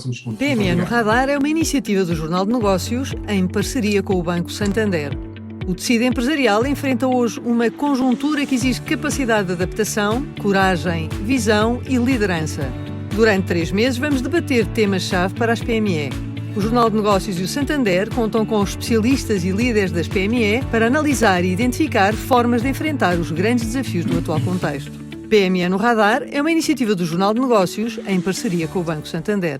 próximos contos. PME no Radar é uma iniciativa do Jornal de Negócios em parceria com o Banco Santander. O tecido empresarial enfrenta hoje uma conjuntura que exige capacidade de adaptação, coragem, visão e liderança. Durante 3 meses vamos debater temas-chave para as PME. O Jornal de Negócios e o Santander contam com especialistas e líderes das PME para analisar e identificar formas de enfrentar os grandes desafios do atual contexto. PME no Radar é uma iniciativa do Jornal de Negócios em parceria com o Banco Santander.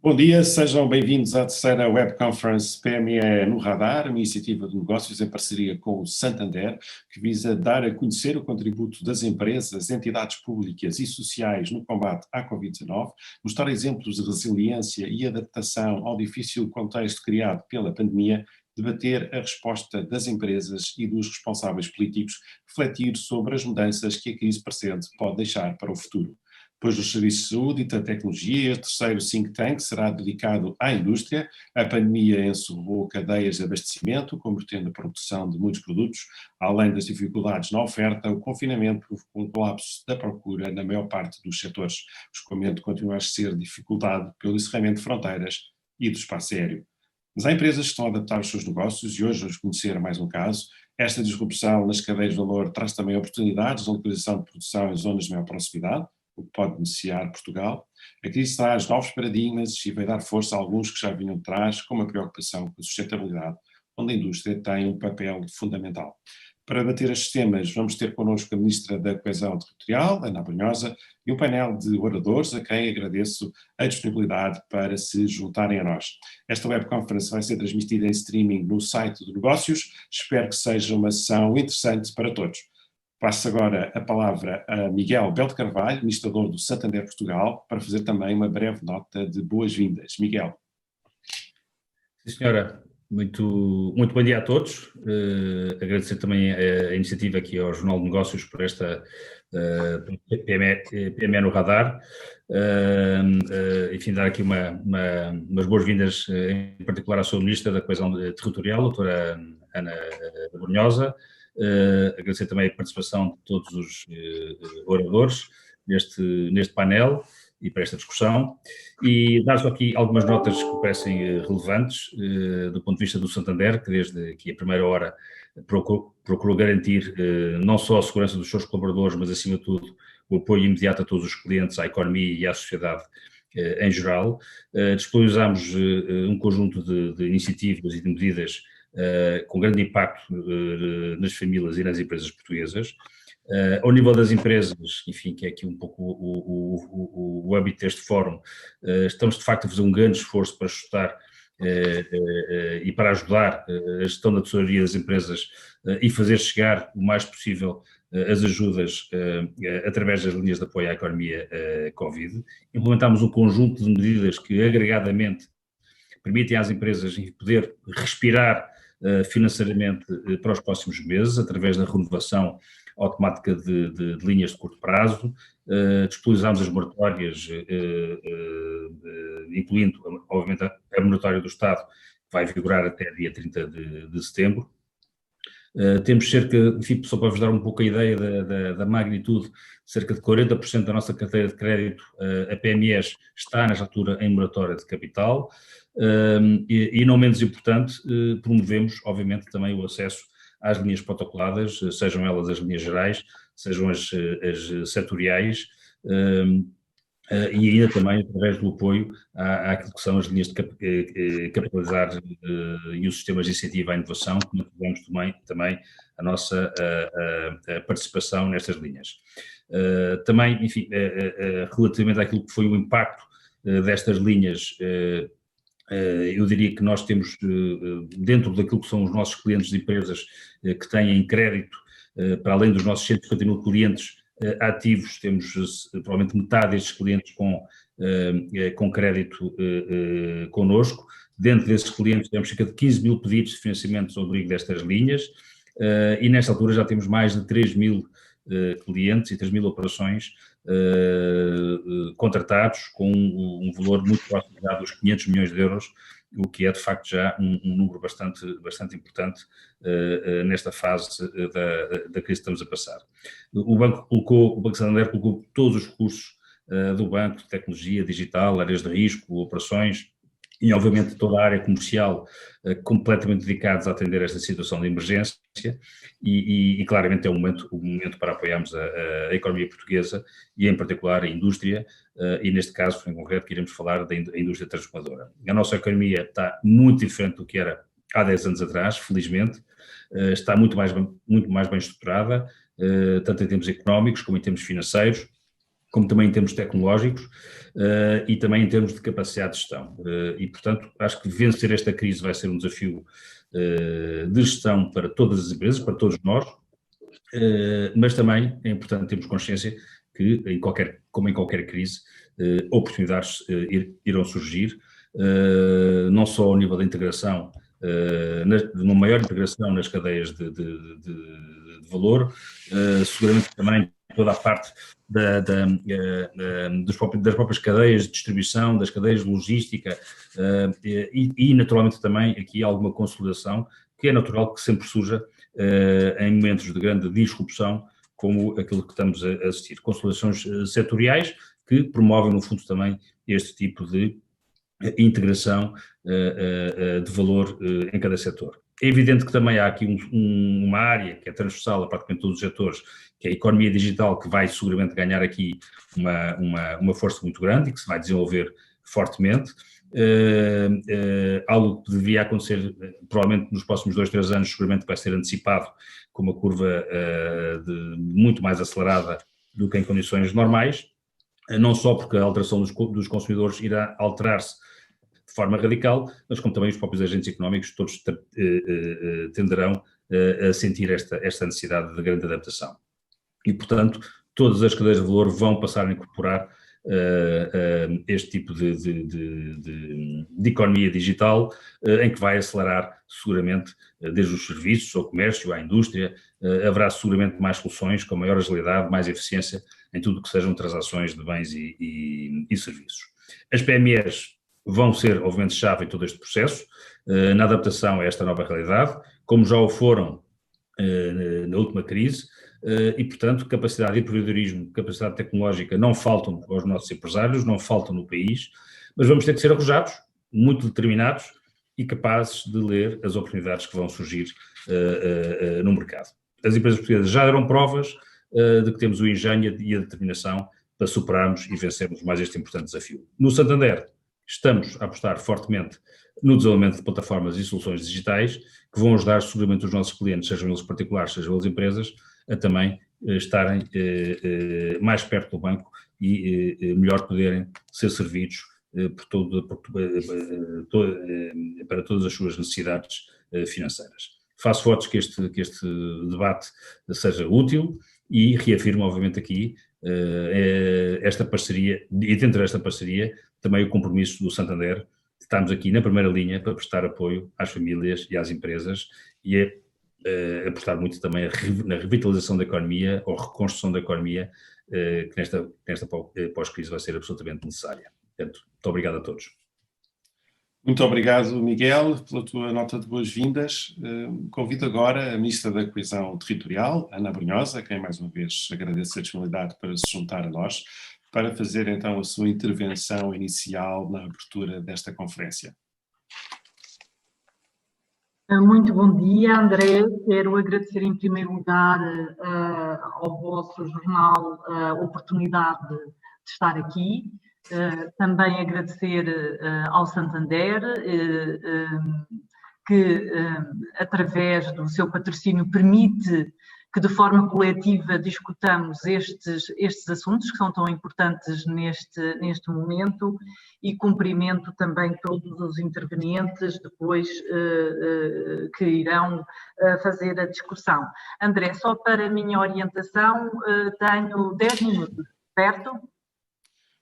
Bom dia, sejam bem-vindos à terceira Web Conference PME no Radar, uma iniciativa de negócios em parceria com o Santander, que visa dar a conhecer o contributo das empresas, entidades públicas e sociais no combate à Covid-19, mostrar exemplos de resiliência e adaptação ao difícil contexto criado pela pandemia, debater a resposta das empresas e dos responsáveis políticos, refletir sobre as mudanças que a crise presente pode deixar para o futuro. Depois dos serviços de saúde e da tecnologia, o terceiro think tank será dedicado à indústria. A pandemia encerrou cadeias de abastecimento, convertendo a produção de muitos produtos. Além das dificuldades na oferta, o confinamento provocou um colapso da procura na maior parte dos setores. O escoamento continua a ser dificultado pelo encerramento de fronteiras e do espaço aéreo. Mas há empresas que estão a adaptar os seus negócios e hoje vamos conhecer mais um caso. Esta disrupção nas cadeias de valor traz também oportunidades na localização de produção em zonas de maior proximidade, o que pode beneficiar Portugal. A crise traz novos paradigmas e vai dar força a alguns que já vinham de trás, com uma preocupação com a sustentabilidade, onde a indústria tem um papel fundamental. Para debater estes temas, vamos ter connosco a Ministra da Coesão Territorial, Ana Abrunhosa, e um painel de oradores a quem agradeço a disponibilidade para se juntarem a nós. Esta webconference vai ser transmitida em streaming no site do Negócios. Espero que seja uma sessão interessante para todos. Passo agora a palavra a Miguel Belo de Carvalho, administrador do Santander Portugal, para fazer também uma breve nota de boas-vindas. Miguel. Sim, senhora. Muito bom dia a todos. Agradecer também a iniciativa aqui ao Jornal de Negócios por esta PME no Radar. Enfim, dar aqui umas boas-vindas, em particular à sua Ministra da Coesão Territorial, doutora Ana Abrunhosa. Agradecer também a participação de todos os oradores neste painel e para esta discussão, e dar só aqui algumas notas que me parecem relevantes do ponto de vista do Santander, que desde aqui a primeira hora procurou garantir não só a segurança dos seus colaboradores, mas acima de tudo o apoio imediato a todos os clientes, à economia e à sociedade em geral. Disponibilizámos um conjunto de iniciativas e de medidas com grande impacto nas famílias e nas empresas portuguesas. Ao nível das empresas, enfim, que é aqui um pouco o âmbito deste fórum, estamos de facto a fazer um grande esforço para ajustar e para ajudar a gestão da tesouraria das empresas e fazer chegar o mais possível as ajudas através das linhas de apoio à economia Covid. Implementámos um conjunto de medidas que agregadamente permitem às empresas poder respirar financeiramente para os próximos meses, através da renovação automática de linhas de curto prazo. Disponibilizámos as moratórias, incluindo, obviamente, a moratória do Estado, que vai vigorar até dia 30 de setembro. Temos cerca, enfim, só para vos dar um pouco a ideia da magnitude, cerca de 40% da nossa carteira de crédito a PMEs está nesta altura em moratória de capital. E não menos importante, promovemos, obviamente, também o acesso às linhas protocoladas, sejam elas as linhas gerais, sejam as setoriais, e ainda também através do apoio àquilo que são as linhas de capitalizar e os sistemas de incentivo à inovação, que mantivemos também a nossa participação nestas linhas. Também, enfim, relativamente àquilo que foi o impacto destas linhas, eu diria que nós temos, dentro daquilo que são os nossos clientes de empresas que têm crédito, para além dos nossos 150 mil clientes ativos, temos provavelmente metade destes clientes com crédito connosco. Dentro desses clientes temos cerca de 15 mil pedidos de financiamento ao abrigo destas linhas, e nesta altura já temos mais de 3 mil clientes e 3 mil operações contratados com um valor muito próximo dos 500 milhões de euros o que é de facto já um número bastante importante nesta fase da crise que estamos a passar. O Banco Santander colocou todos os recursos do banco, de tecnologia, digital, áreas de risco, operações e obviamente toda a área comercial completamente dedicados a atender esta situação de emergência e claramente é um momento para apoiarmos a economia portuguesa e em particular a indústria e neste caso em concreto que iremos falar da indústria transformadora. A nossa economia está muito diferente do que era há 10 anos atrás, felizmente, está muito mais bem estruturada, tanto em termos económicos como em termos financeiros, como também em termos tecnológicos e também em termos de capacidade de gestão. E, portanto, acho que vencer esta crise vai ser um desafio de gestão para todas as empresas, para todos nós, mas também é importante termos consciência que, como em qualquer crise, oportunidades irão surgir, não só ao nível da integração, de uma maior integração nas cadeias de valor, seguramente também toda a parte das próprias cadeias de distribuição, das cadeias de logística e naturalmente também aqui alguma consolidação, que é natural que sempre surja em momentos de grande disrupção, como aquilo que estamos a assistir. Consolidações setoriais que promovem, no fundo, também este tipo de integração de valor em cada setor. É evidente que também há aqui uma área que é transversal a praticamente todos os setores, que é a economia digital, que vai seguramente ganhar aqui uma força muito grande e que se vai desenvolver fortemente. Algo que deveria acontecer provavelmente nos próximos 2, 3 anos, seguramente vai ser antecipado com uma curva muito mais acelerada do que em condições normais, não só porque a alteração dos consumidores irá alterar-se de forma radical, mas como também os próprios agentes económicos todos tenderão a sentir esta necessidade de grande adaptação. E, portanto, todas as cadeias de valor vão passar a incorporar este tipo de economia digital, em que vai acelerar seguramente desde os serviços ao comércio, à indústria, haverá seguramente mais soluções com maior agilidade, mais eficiência em tudo o que sejam transações de bens e serviços. As PMEs vão ser, obviamente, chave em todo este processo, na adaptação a esta nova realidade, como já o foram na última crise, e, portanto, capacidade de empreendedorismo, capacidade tecnológica não faltam aos nossos empresários, não faltam no país, mas vamos ter que ser arrojados, muito determinados e capazes de ler as oportunidades que vão surgir no mercado. As empresas portuguesas já deram provas de que temos o engenho e a determinação para superarmos e vencermos mais este importante desafio. No Santander, estamos a apostar fortemente no desenvolvimento de plataformas e soluções digitais que vão ajudar seguramente os nossos clientes, sejam eles particulares, sejam eles empresas, a também estarem mais perto do banco e melhor poderem ser servidos para todas as suas necessidades financeiras. Faço votos que este debate seja útil e reafirmo, obviamente, aqui esta parceria, e dentro desta parceria, também o compromisso do Santander. Estamos aqui na primeira linha para prestar apoio às famílias e às empresas e apostar muito também na revitalização da economia ou reconstrução da economia que nesta pós-crise vai ser absolutamente necessária. Portanto, muito obrigado a todos. Muito obrigado, Miguel, pela tua nota de boas-vindas. Convido agora a Ministra da Coesão Territorial, Ana Brunhosa, a quem mais uma vez agradeço a disponibilidade para se juntar a nós, para fazer então a sua intervenção inicial na abertura desta conferência. Muito bom dia, André. Quero agradecer em primeiro lugar ao vosso jornal a oportunidade de estar aqui. Também agradecer ao Santander, que através do seu patrocínio permite que de forma coletiva discutamos estes assuntos que são tão importantes neste momento, e cumprimento também todos os intervenientes depois que irão fazer a discussão. André, só para a minha orientação, tenho 10 minutos, certo?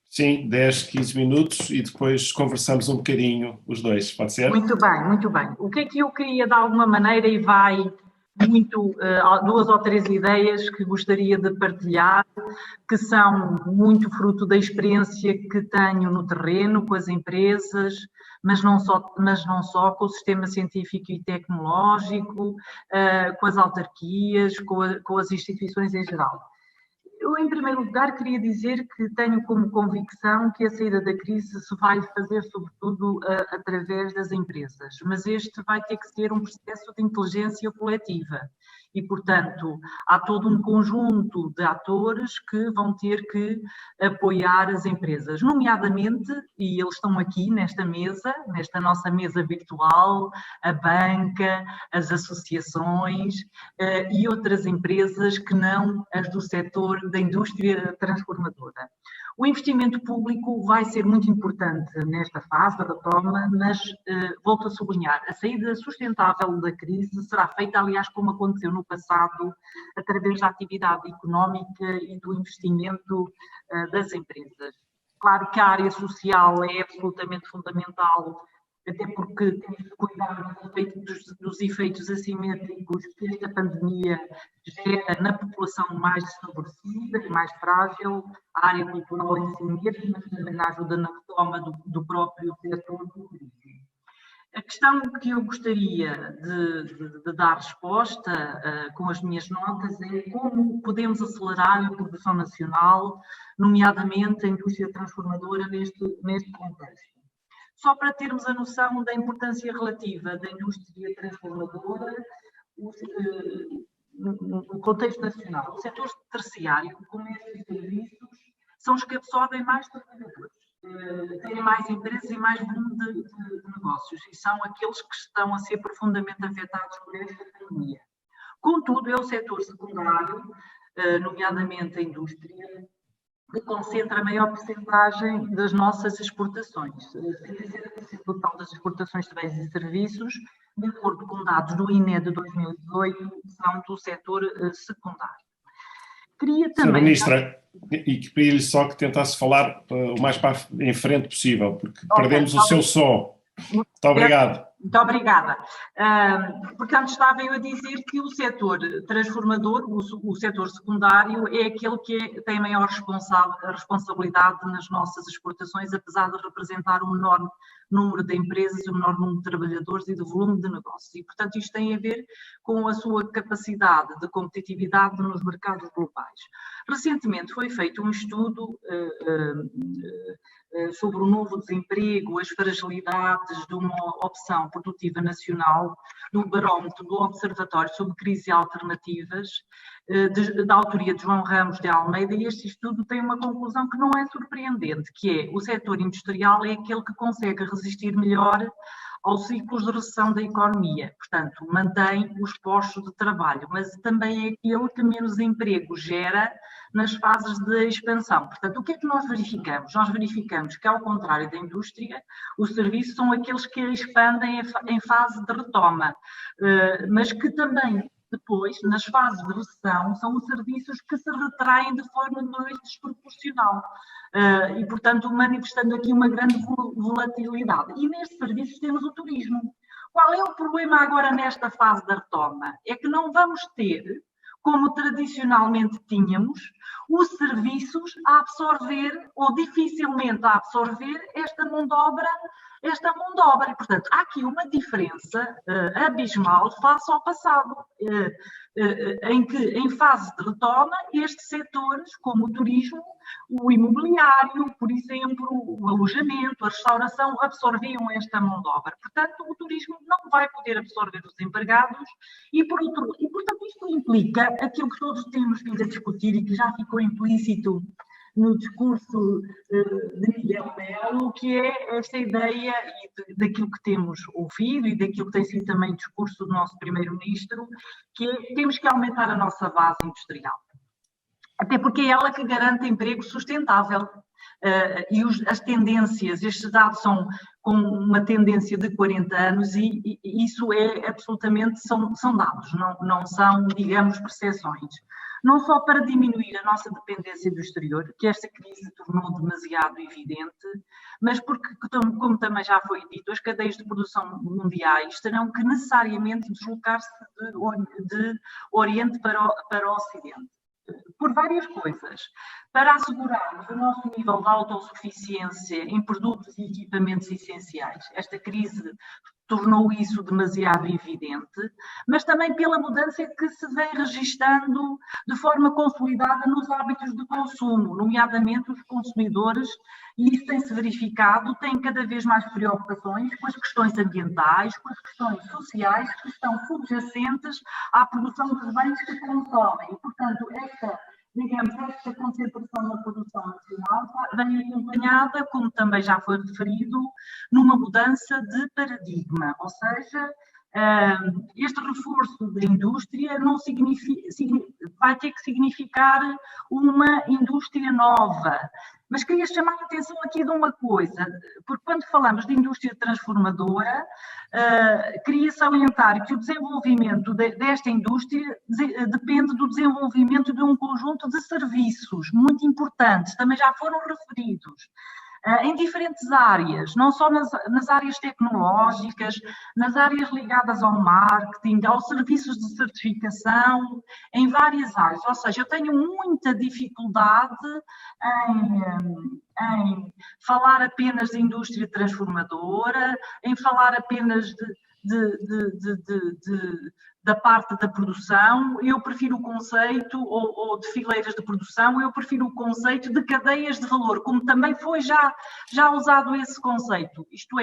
Sim, 10, 15 minutos e depois conversamos um bocadinho os dois, pode ser? Muito bem, muito bem. O que é que eu queria de alguma maneira e vai duas ou três ideias que gostaria de partilhar, que são muito fruto da experiência que tenho no terreno, com as empresas, mas não só com o sistema científico e tecnológico, com as autarquias, com as instituições em geral. Eu, em primeiro lugar, queria dizer que tenho como convicção que a saída da crise se vai fazer, sobretudo, através das empresas, mas este vai ter que ser um processo de inteligência coletiva e, portanto, há todo um conjunto de atores que vão ter que apoiar as empresas, nomeadamente, e eles estão aqui nesta mesa, nesta nossa mesa virtual, a banca, as associações e outras empresas que não as do setor da indústria transformadora. O investimento público vai ser muito importante nesta fase da retoma, mas volto a sublinhar, a saída sustentável da crise será feita, aliás, como aconteceu no passado, através da atividade económica e do investimento das empresas. Claro que a área social é absolutamente fundamental, até porque temos de cuidar dos efeitos assimétricos que esta pandemia gera na população mais desfavorecida e mais frágil, a área cultural em si mesma, mas também na ajuda na retoma do próprio setor do turismo. A questão que eu gostaria de dar resposta com as minhas notas é como podemos acelerar a produção nacional, nomeadamente a indústria transformadora neste contexto. Só para termos a noção da importância relativa da indústria transformadora no contexto nacional, o setor terciário, comércio e serviços, são os que absorvem mais trabalhadores, têm mais empresas e mais volume de negócios, e são aqueles que estão a ser profundamente afetados por esta pandemia. Contudo, é o setor secundário, nomeadamente a indústria, que concentra a maior percentagem das nossas exportações. 70% do total das exportações de bens e serviços, de acordo com dados do INE de 2018, são do setor secundário. Queria também... Sra. Ministra, e que pedi-lhe só que tentasse falar o mais em frente possível, porque perdemos o seu som. Muito obrigado. Muito obrigada. Portanto, estava eu a dizer que o setor transformador, o setor secundário, é aquele que tem a maior responsabilidade nas nossas exportações, apesar de representar um menor número de empresas, um menor número de trabalhadores e de volume de negócios. E, portanto, isto tem a ver com a sua capacidade de competitividade nos mercados globais. Recentemente foi feito um estudo sobre o novo desemprego, as fragilidades de uma opção produtiva nacional, do barómetro do Observatório sobre Crise e Alternativas, da autoria de João Ramos de Almeida, e este estudo tem uma conclusão que não é surpreendente, que é o setor industrial é aquele que consegue resistir melhor aos ciclos de recessão da economia, portanto, mantém os postos de trabalho, mas também é aquele que menos emprego gera nas fases de expansão. Portanto, o que é que nós verificamos? Nós verificamos que, ao contrário da indústria, os serviços são aqueles que expandem em fase de retoma, mas que também, depois, nas fases de recessão, são os serviços que se retraem de forma mais desproporcional e, portanto, manifestando aqui uma grande volatilidade. E nestes serviços temos o turismo. Qual é o problema agora nesta fase da retoma? É que não vamos ter, como tradicionalmente tínhamos, os serviços a absorver, ou dificilmente a absorver, esta mão de obra. E, portanto, há aqui uma diferença abismal face ao passado, em que, em fase de retoma, estes setores, como o turismo, o imobiliário, por exemplo, o alojamento, a restauração, absorviam esta mão de obra. Portanto, o turismo não vai poder absorver os empregados e, portanto, isto implica aquilo que todos temos vindo a discutir e que já ficou implícito no discurso de Miguel Melo, que é esta ideia daquilo que temos ouvido e daquilo que tem sido também o discurso do nosso primeiro-ministro, que é temos que aumentar a nossa base industrial. Até porque é ela que garante emprego sustentável. e as tendências, estes dados são com uma tendência de 40 anos e isso é absolutamente, são dados, não são, digamos, percepções. Não só para diminuir a nossa dependência do exterior, que esta crise tornou demasiado evidente, mas porque, como também já foi dito, as cadeias de produção mundiais terão que necessariamente deslocar-se de Oriente para o Ocidente. Por várias coisas. Para assegurarmos o nosso nível de autossuficiência em produtos e equipamentos essenciais. Esta crise tornou isso demasiado evidente, mas também pela mudança que se vem registando de forma consolidada nos hábitos de consumo, nomeadamente os consumidores, e isso tem-se verificado, têm cada vez mais preocupações com as questões ambientais, com as questões sociais que estão subjacentes à produção dos bens que consomem. E, portanto, esta concentração na produção nacional vem acompanhada, como também já foi referido, numa mudança de paradigma, ou seja, este reforço da indústria não vai ter que significar uma indústria nova. Mas queria chamar a atenção aqui de uma coisa, porque quando falamos de indústria transformadora, queria salientar que o desenvolvimento desta indústria depende do desenvolvimento de um conjunto de serviços muito importantes, também já foram referidos, em diferentes áreas, não só nas áreas tecnológicas, nas áreas ligadas ao marketing, aos serviços de certificação, em várias áreas. Ou seja, eu tenho muita dificuldade em falar apenas de indústria transformadora, em falar apenas da parte da produção. Eu prefiro o conceito, ou de fileiras de produção, eu prefiro o conceito de cadeias de valor, como também foi já usado esse conceito. Isto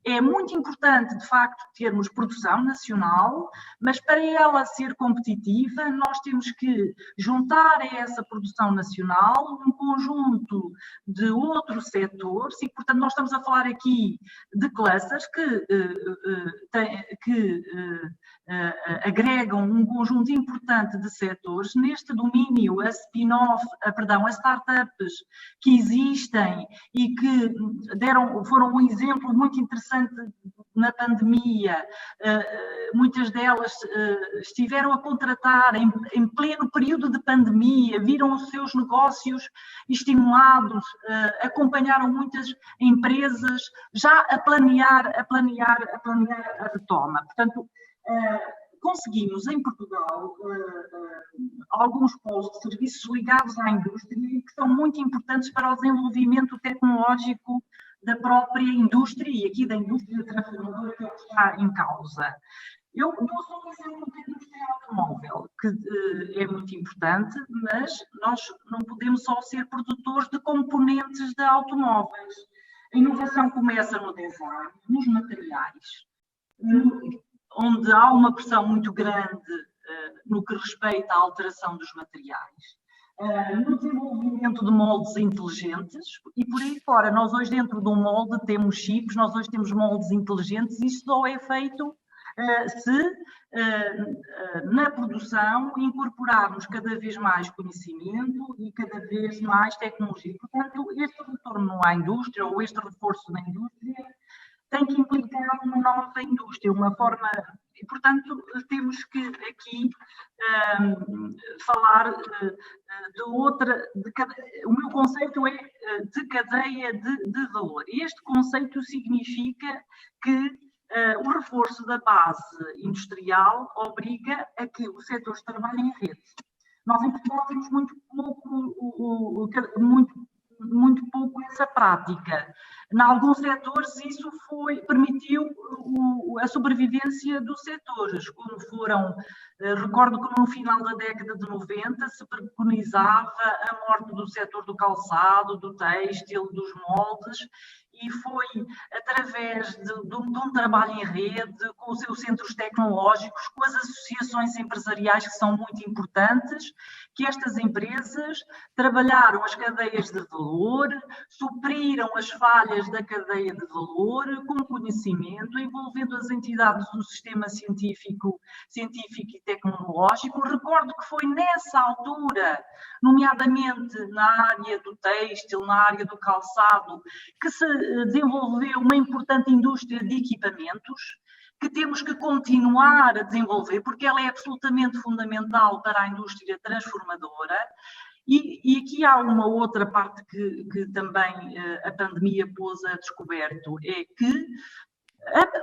é muito importante, de facto, termos produção nacional, mas para ela ser competitiva, nós temos que juntar a essa produção nacional um conjunto de outros setores e, portanto, nós estamos a falar aqui de clusters que agregam um conjunto importante de setores. Neste domínio, as startups que existem e que foram um exemplo muito interessante na pandemia, muitas delas estiveram a contratar em pleno período de pandemia, viram os seus negócios estimulados, acompanharam muitas empresas já a planear a retoma. Portanto, conseguimos em Portugal alguns polos de serviços ligados à indústria que são muito importantes para o desenvolvimento tecnológico da própria indústria e aqui da indústria transformadora que é o que está em causa. Eu dou só um exemplo da indústria automóvel, que é muito importante, mas nós não podemos só ser produtores de componentes de automóveis. A inovação começa no design, nos materiais, onde há uma pressão muito grande no que respeita à alteração dos materiais, no desenvolvimento de moldes inteligentes e por aí fora. Nós hoje dentro de um molde temos chips, nós hoje temos moldes inteligentes e isso só é feito se na produção incorporarmos cada vez mais conhecimento e cada vez mais tecnologia. Portanto, este retorno à indústria ou este reforço na indústria tem que implicar uma nova indústria, uma forma, e portanto temos que aqui falar de outra, o meu conceito é de cadeia de valor. E este conceito significa que o reforço da base industrial obriga a que os setores trabalhem em rede. Nós em Portugal temos muito pouco essa prática. Em alguns setores isso permitiu a sobrevivência dos setores, como recordo que no final da década de 90 se preconizava a morte do setor do calçado, do têxtil, dos moldes, e foi através de um trabalho em rede, com os seus centros tecnológicos, com as associações empresariais que são muito importantes, que estas empresas trabalharam as cadeias de valor, supriram as falhas da cadeia de valor com conhecimento, envolvendo as entidades do sistema científico e tecnológico. Recordo que foi nessa altura, nomeadamente na área do têxtil, na área do calçado, que se desenvolveu uma importante indústria de equipamentos, que temos que continuar a desenvolver, porque ela é absolutamente fundamental para a indústria transformadora. E aqui há uma outra parte que também a pandemia pôs a descoberto, é que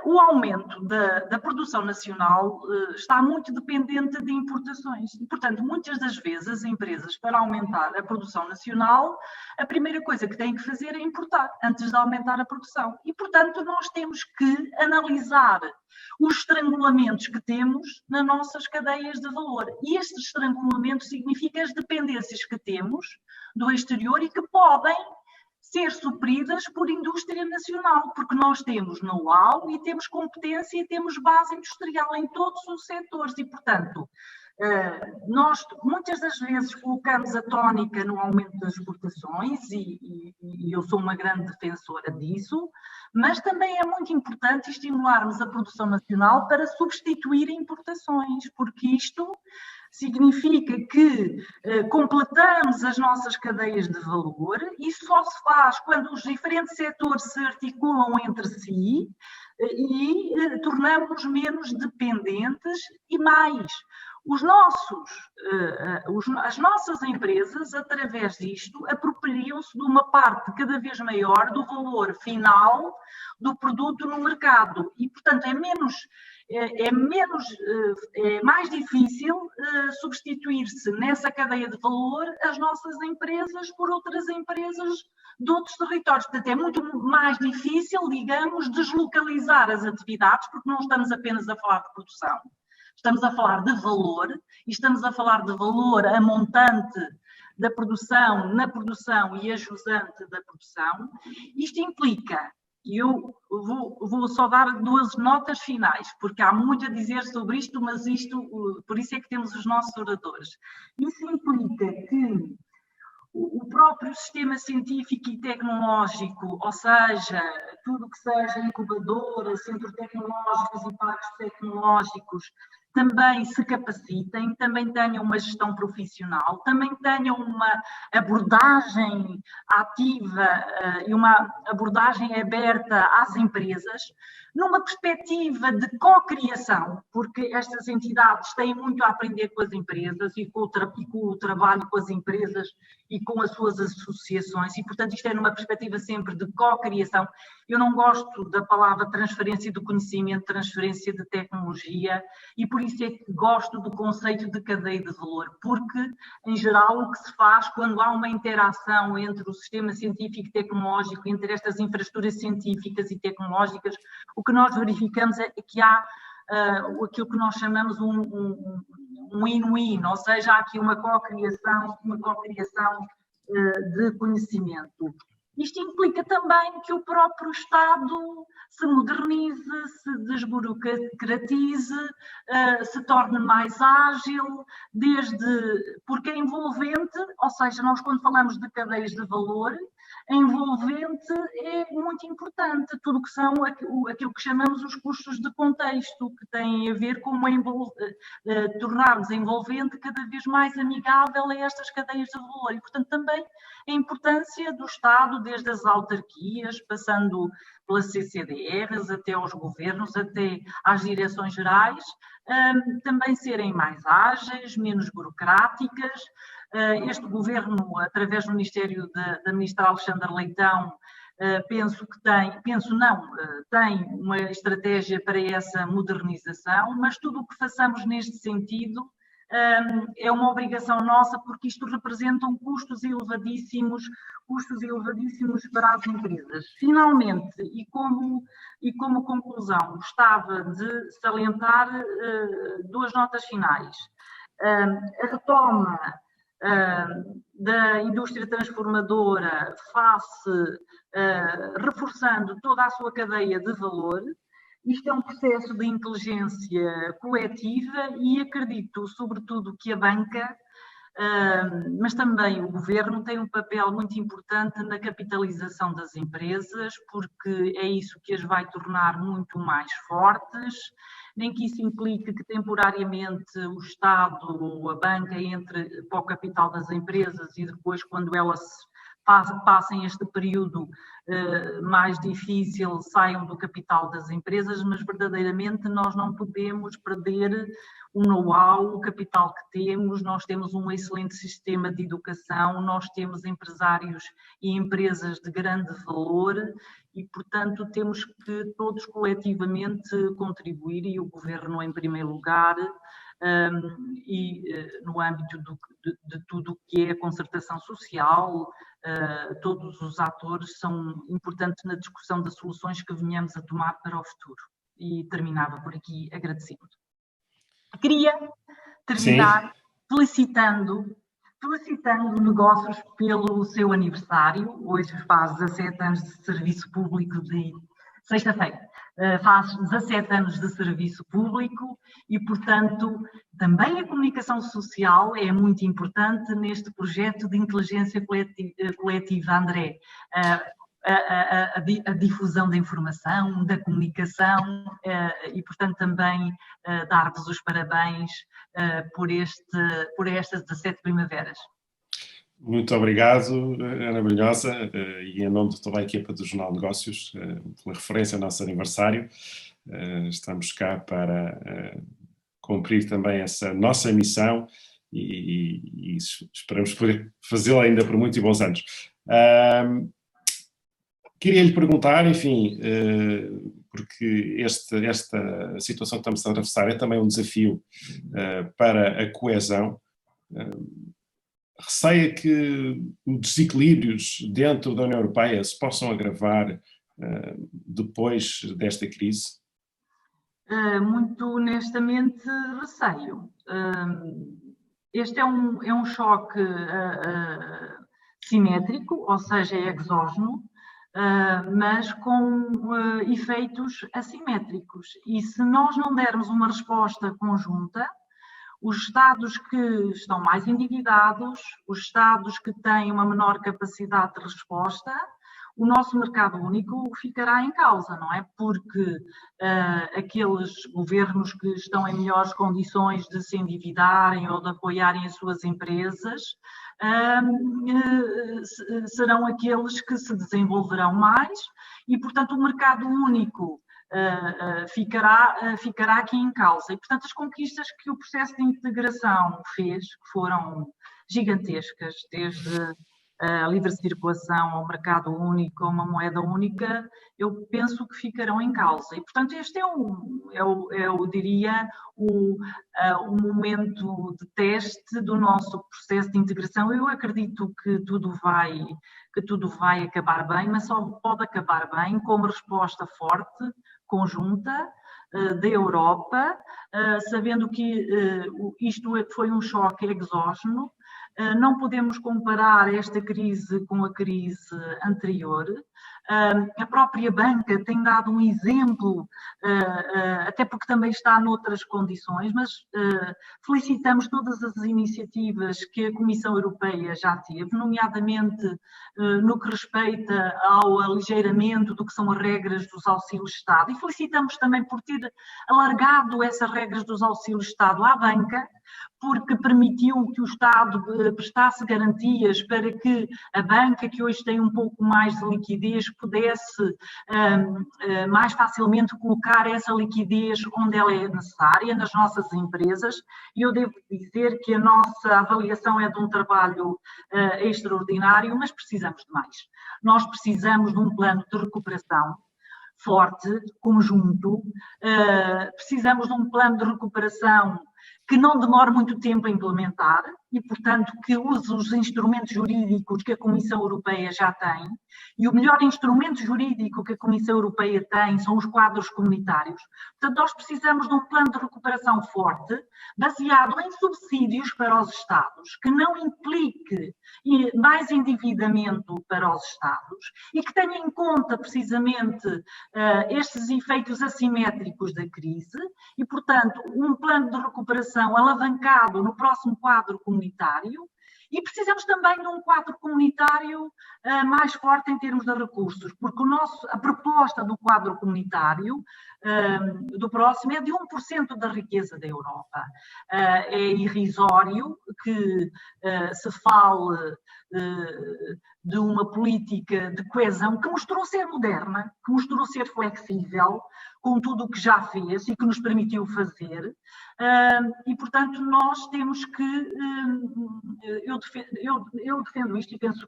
o aumento da produção nacional está muito dependente de importações. E, portanto, muitas das vezes as empresas, para aumentar a produção nacional, a primeira coisa que têm que fazer é importar, antes de aumentar a produção. E, portanto, nós temos que analisar os estrangulamentos que temos nas nossas cadeias de valor. E estes estrangulamentos significam as dependências que temos do exterior e que podem ser supridas por indústria nacional, porque nós temos know-how e temos competência e temos base industrial em todos os setores e, portanto, nós muitas das vezes colocamos a tónica no aumento das exportações e eu sou uma grande defensora disso, mas também é muito importante estimularmos a produção nacional para substituir importações, porque isto significa que completamos as nossas cadeias de valor. Isso só se faz quando os diferentes setores se articulam entre si e tornamos menos dependentes e mais. As nossas empresas, através disto, apropriam-se de uma parte cada vez maior do valor final do produto no mercado e, portanto, é mais difícil substituir-se nessa cadeia de valor as nossas empresas por outras empresas de outros territórios. Portanto, é muito mais difícil, digamos, deslocalizar as atividades, porque não estamos apenas a falar de produção. Estamos a falar de valor e estamos a falar de valor a montante da produção, na produção e a jusante da produção. Isto implica, e eu vou só dar 2 notas finais, porque há muito a dizer sobre isto, mas por isso é que temos os nossos oradores. Isso implica que o próprio sistema científico e tecnológico, ou seja, tudo que seja incubadora, centros tecnológicos e parques tecnológicos, também se capacitem, também tenham uma gestão profissional, também tenham uma abordagem ativa e uma abordagem aberta às empresas, numa perspectiva de co-criação, porque estas entidades têm muito a aprender com as empresas e com o trabalho com as empresas e com as suas associações e, portanto, isto é numa perspectiva sempre de co-criação. Eu não gosto da palavra transferência do conhecimento, transferência de tecnologia e por isso é que gosto do conceito de cadeia de valor, porque, em geral, o que se faz quando há uma interação entre o sistema científico e tecnológico, entre estas infraestruturas científicas e tecnológicas, o que nós verificamos é que há aquilo que nós chamamos um win-win, ou seja, há aqui uma co-criação de conhecimento. Isto implica também que o próprio Estado se modernize, se desburocratize, se torne mais ágil, porque é envolvente, ou seja, nós quando falamos de cadeias de valor, a envolvente é muito importante, tudo que são aquilo que chamamos os custos de contexto, que têm a ver com tornarmos a envolvente cada vez mais amigável a estas cadeias de valor e, portanto, também a importância do Estado, desde as autarquias, passando pelas CCDRs, até aos governos, até às direções gerais, também serem mais ágeis, menos burocráticas. Este governo, através do Ministério da Ministra Alexandra Leitão, tem uma estratégia para essa modernização, mas tudo o que façamos neste sentido é uma obrigação nossa, porque isto representam custos elevadíssimos para as empresas. Finalmente, e como conclusão, gostava de salientar 2 notas finais. A retoma da indústria transformadora reforçando toda a sua cadeia de valor. Isto é um processo de inteligência coletiva e acredito, sobretudo, que a banca, mas também o governo, tem um papel muito importante na capitalização das empresas, porque é isso que as vai tornar muito mais fortes, nem que isso implique que temporariamente o Estado ou a banca entre para o capital das empresas e depois, quando elas passem este período mais difícil, saiam do capital das empresas, mas verdadeiramente nós não podemos perder o know-how, o capital que temos. Nós temos um excelente sistema de educação, nós temos empresários e empresas de grande valor e, portanto, temos que todos coletivamente contribuir, e o governo em primeiro lugar, no âmbito de tudo o que é a concertação social. Todos os atores são importantes na discussão das soluções que venhamos a tomar para o futuro. E terminava por aqui agradecendo. Queria terminar felicitando Negócios pelo seu aniversário. Hoje faz 17 anos de serviço público, sexta-feira. Faz 17 anos de serviço público e, portanto, também a comunicação social é muito importante neste projeto de inteligência coletiva, André. A difusão da informação, da comunicação e, portanto, também dar-vos os parabéns por estas 17 primaveras. Muito obrigado, Ana Brunhosa, e em nome de toda a equipa do Jornal de Negócios, pela referência ao nosso aniversário. Estamos cá para cumprir também essa nossa missão e esperamos poder fazê-la ainda por muitos e bons anos. Queria lhe perguntar, enfim, porque esta situação que estamos a atravessar é também um desafio para a coesão. Receia que os desequilíbrios dentro da União Europeia se possam agravar depois desta crise? Muito honestamente, receio. Este é um choque simétrico, ou seja, é exógeno, mas com efeitos assimétricos. E se nós não dermos uma resposta conjunta, os Estados que estão mais endividados, os Estados que têm uma menor capacidade de resposta, o nosso mercado único ficará em causa, não é? Porque aqueles governos que estão em melhores condições de se endividarem ou de apoiarem as suas empresas serão aqueles que se desenvolverão mais e, portanto, o mercado único ficará aqui em causa. E, portanto, as conquistas que o processo de integração fez, que foram gigantescas, desde a livre circulação ao mercado único, a uma moeda única, eu penso que ficarão em causa. E, portanto, este eu diria, o momento de teste do nosso processo de integração. Eu acredito que tudo vai acabar bem, mas só pode acabar bem com uma resposta forte, conjunta, da Europa, sabendo que isto foi um choque exógeno. Não podemos comparar esta crise com a crise anterior. A própria banca tem dado um exemplo, até porque também está noutras condições, mas felicitamos todas as iniciativas que a Comissão Europeia já teve, nomeadamente no que respeita ao aligeiramento do que são as regras dos auxílios-Estado, e felicitamos também por ter alargado essas regras dos auxílios-Estado à banca, porque permitiu que o Estado prestasse garantias para que a banca, que hoje tem um pouco mais de liquidez, pudesse mais facilmente colocar essa liquidez onde ela é necessária, nas nossas empresas. E eu devo dizer que a nossa avaliação é de um trabalho extraordinário, mas precisamos de mais. Nós precisamos de um plano de recuperação forte, conjunto, precisamos de um plano de recuperação que não demore muito tempo a implementar, e, portanto, que use os instrumentos jurídicos que a Comissão Europeia já tem, e o melhor instrumento jurídico que a Comissão Europeia tem são os quadros comunitários. Portanto, nós precisamos de um plano de recuperação forte, baseado em subsídios para os Estados, que não implique mais endividamento para os Estados e que tenha em conta precisamente estes efeitos assimétricos da crise e, portanto, um plano de recuperação alavancado no próximo quadro comunitário. E precisamos também de um quadro comunitário mais forte em termos de recursos, porque a proposta do quadro comunitário do próximo é de 1% da riqueza da Europa. É irrisório que se fale de uma política de coesão que mostrou ser moderna, que mostrou ser flexível, com tudo o que já fez e que nos permitiu fazer. E, portanto, nós temos que... Eu defendo isto e penso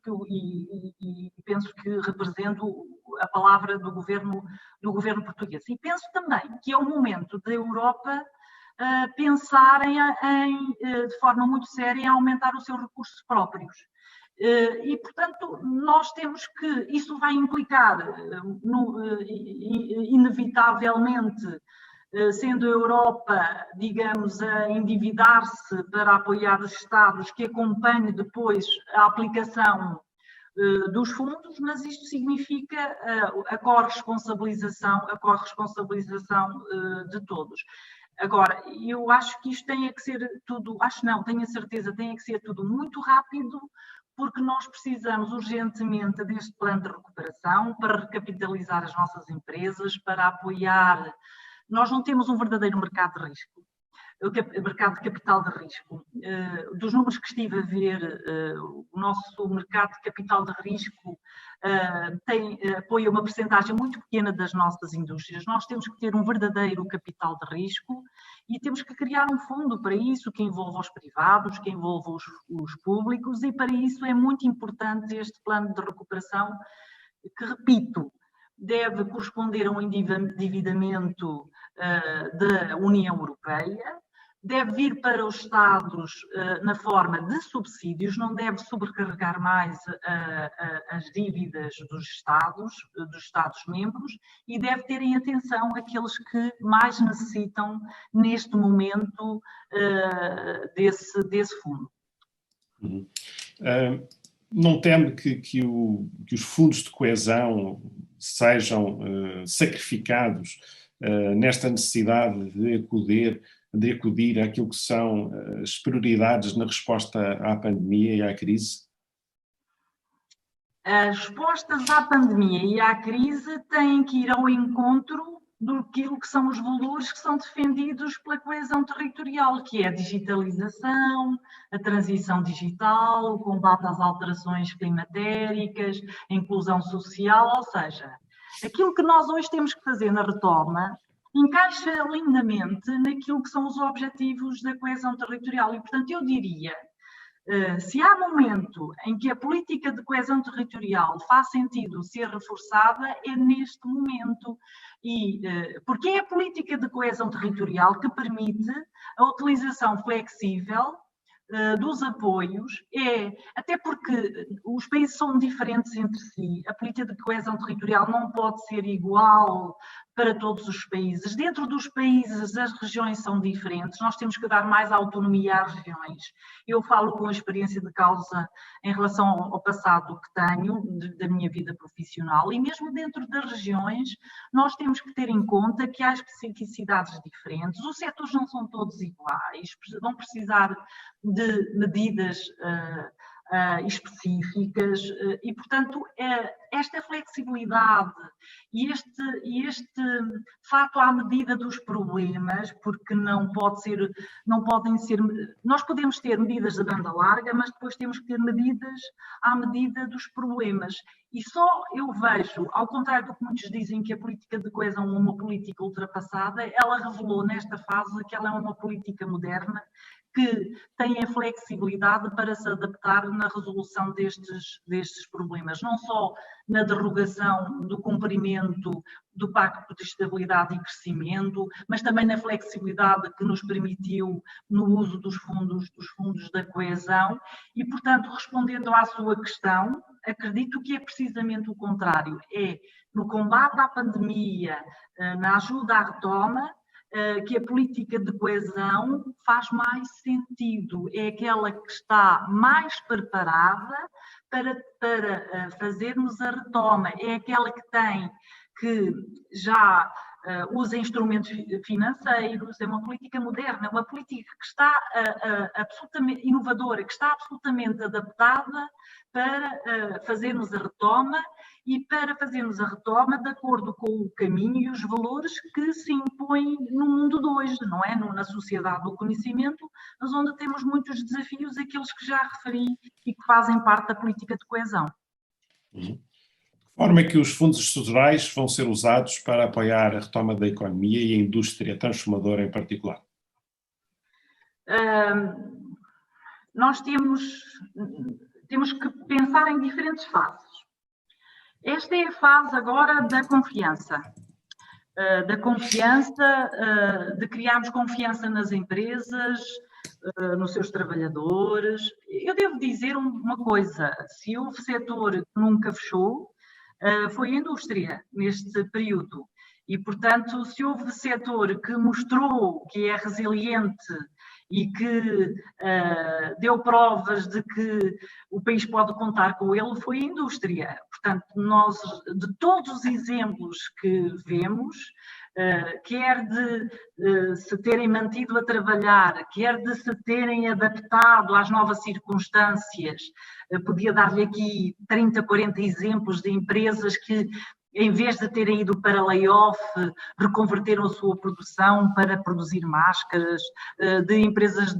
que represento a palavra do governo português. E penso também que é o momento da Europa pensar de forma muito séria em aumentar os seus recursos próprios. E, portanto, nós temos que... Isso vai implicar, inevitavelmente, sendo a Europa, digamos, a endividar-se para apoiar os Estados, que acompanhe depois a aplicação dos fundos, mas isto significa a corresponsabilização de todos. Agora, eu acho que isto tem que ser tudo, tenho a certeza, tem que ser tudo muito rápido, porque nós precisamos urgentemente deste plano de recuperação para recapitalizar as nossas empresas, para apoiar... Nós não temos um verdadeiro mercado de risco, o mercado de capital de risco. Dos números que estive a ver, o nosso mercado de capital de risco apoia uma percentagem muito pequena das nossas indústrias. Nós temos que ter um verdadeiro capital de risco e temos que criar um fundo para isso, que envolva os privados, que envolva os públicos, e para isso é muito importante este plano de recuperação, que, repito, deve corresponder a um endividamento da União Europeia, deve vir para os Estados na forma de subsídios, não deve sobrecarregar mais as dívidas dos Estados-membros, e deve ter em atenção aqueles que mais necessitam neste momento desse fundo. Não teme que os fundos de coesão sejam sacrificados nesta necessidade de acudir àquilo que são as prioridades na resposta à pandemia e à crise? As respostas à pandemia e à crise têm que ir ao encontro daquilo que são os valores que são defendidos pela coesão territorial, que é a digitalização, a transição digital, o combate às alterações climatéricas, a inclusão social, ou seja, aquilo que nós hoje temos que fazer na retoma encaixa lindamente naquilo que são os objetivos da coesão territorial. E, portanto, eu diria, se há momento em que a política de coesão territorial faz sentido ser reforçada, é neste momento. Porque é a política de coesão territorial que permite a utilização flexível dos apoios, até porque os países são diferentes entre si, a política de coesão territorial não pode ser igual para todos os países. Dentro dos países, as regiões são diferentes, nós temos que dar mais autonomia às regiões. Eu falo com a experiência de causa em relação ao passado que tenho, da minha vida profissional, e mesmo dentro das regiões, nós temos que ter em conta que há especificidades diferentes, os setores não são todos iguais, vão precisar de medidas específicas e, portanto, esta flexibilidade e este fato à medida dos problemas, porque não podem ser, nós podemos ter medidas de banda larga, mas depois temos que ter medidas à medida dos problemas. E só eu vejo, ao contrário do que muitos dizem que a política de coesão é uma política ultrapassada, ela revelou nesta fase que ela é uma política moderna, que têm a flexibilidade para se adaptar na resolução destes problemas, não só na derrogação do cumprimento do Pacto de Estabilidade e Crescimento, mas também na flexibilidade que nos permitiu no uso dos fundos da coesão e, portanto, respondendo à sua questão, acredito que é precisamente o contrário, é no combate à pandemia, na ajuda à retoma, que a política de coesão faz mais sentido, é aquela que está mais preparada para fazermos a retoma, é aquela que já usa instrumentos financeiros, é uma política moderna, uma política que está absolutamente inovadora, que está absolutamente adaptada para fazermos a retoma e para fazermos a retoma de acordo com o caminho e os valores que se impõem no mundo de hoje, não é? Na sociedade do conhecimento, mas onde temos muitos desafios, aqueles que já referi e que fazem parte da política de coesão. De forma que os fundos estruturais vão ser usados para apoiar a retoma da economia e a indústria transformadora em particular? Nós temos que pensar em diferentes fases. Esta é a fase agora da confiança, de criarmos confiança nas empresas, nos seus trabalhadores. Eu devo dizer uma coisa, se houve setor que nunca fechou, foi a indústria neste período. E, portanto, se houve setor que mostrou que é resiliente e que deu provas de que o país pode contar com ele, foi a indústria. Portanto, nós, de todos os exemplos que vemos, quer de se terem mantido a trabalhar, quer de se terem adaptado às novas circunstâncias, podia dar-lhe aqui 30, 40 exemplos de empresas que, em vez de terem ido para layoff, reconverteram a sua produção para produzir máscaras, de empresas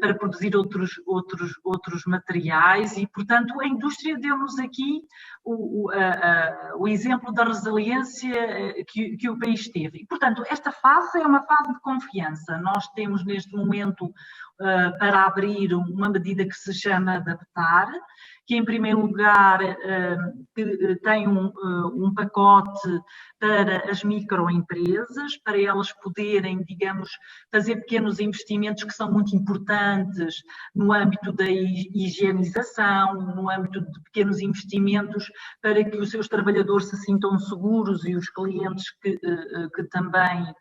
para produzir outros materiais e, portanto, a indústria deu-nos aqui o exemplo da resiliência que o país teve. E, portanto, esta fase é uma fase de confiança. Nós temos neste momento para abrir uma medida que se chama adaptar, que em primeiro lugar tem um pacote para as microempresas, para elas poderem, digamos, fazer pequenos investimentos que são muito importantes no âmbito da higienização, no âmbito de pequenos investimentos para que os seus trabalhadores se sintam seguros e os clientes que também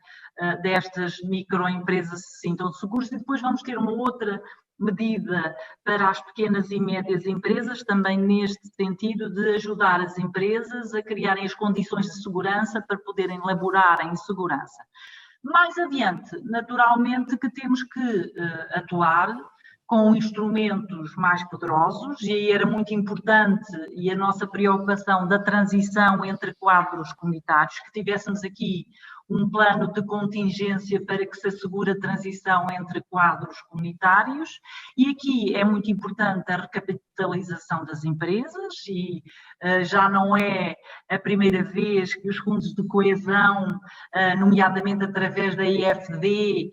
destas microempresas se sintam seguros. E depois vamos ter uma outra medida para as pequenas e médias empresas, também neste sentido de ajudar as empresas a criarem as condições de segurança para poderem laborar em segurança. Mais adiante, naturalmente que temos que atuar com instrumentos mais poderosos, e aí era muito importante, e a nossa preocupação da transição entre quadros comunitários, que tivéssemos aqui um plano de contingência para que se assegure a transição entre quadros comunitários, e aqui é muito importante a recapitalização das empresas, e já não é a primeira vez que os fundos de coesão, nomeadamente através da IFD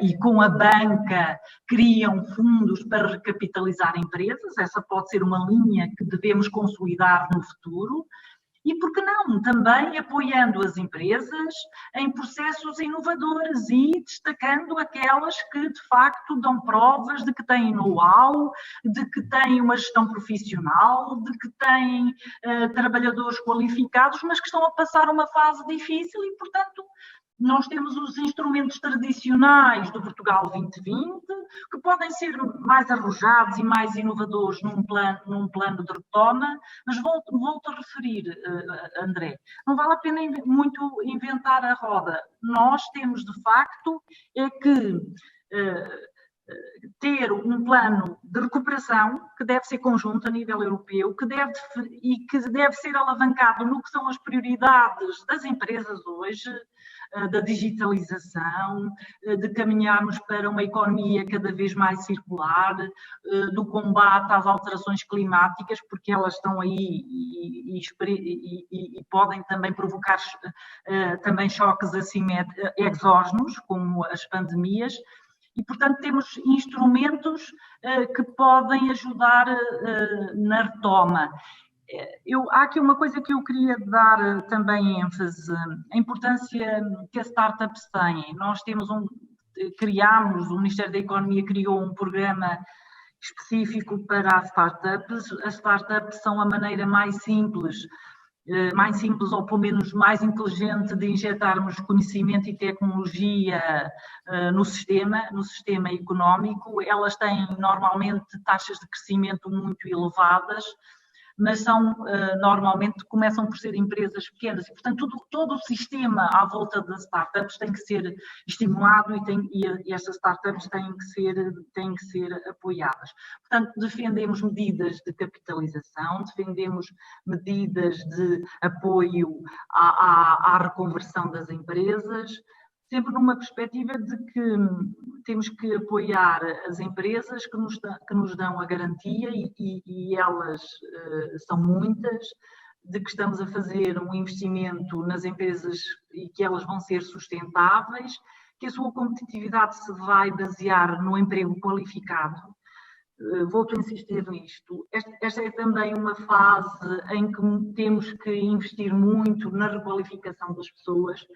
e com a banca, criam fundos para recapitalizar empresas. Essa pode ser uma linha que devemos consolidar no futuro. E, por que não, também apoiando as empresas em processos inovadores e destacando aquelas que, de facto, dão provas de que têm know-how, de que têm uma gestão profissional, de que têm trabalhadores qualificados, mas que estão a passar uma fase difícil e, portanto, nós temos os instrumentos tradicionais do Portugal 2020, que podem ser mais arrojados e mais inovadores num plano de retoma, mas volto a referir, André, não vale a pena muito inventar a roda. Nós temos, de facto, que ter um plano de recuperação que deve ser conjunto a nível europeu, que deve ser alavancado no que são as prioridades das empresas hoje, da digitalização, de caminharmos para uma economia cada vez mais circular, do combate às alterações climáticas, porque elas estão aí e podem também provocar também choques exógenos, como as pandemias. E, portanto, temos instrumentos que podem ajudar na retoma. Há aqui uma coisa que eu queria dar também ênfase, a importância que as startups têm. Nós criámos, o Ministério da Economia criou um programa específico para as startups. As startups são a maneira mais simples ou pelo menos mais inteligente de injetarmos conhecimento e tecnologia no sistema económico. Elas têm normalmente taxas de crescimento muito elevadas, mas normalmente começam por ser empresas pequenas e, portanto, todo o sistema à volta das startups tem que ser estimulado e estas startups têm que ser apoiadas. Portanto, defendemos medidas de capitalização, defendemos medidas de apoio à reconversão das empresas, sempre numa perspectiva de que temos que apoiar as empresas que nos dão a garantia, e elas são muitas, de que estamos a fazer um investimento nas empresas e que elas vão ser sustentáveis, que a sua competitividade se vai basear no emprego qualificado. Volto a insistir nisto. Esta é também uma fase em que temos que investir muito na requalificação das pessoas.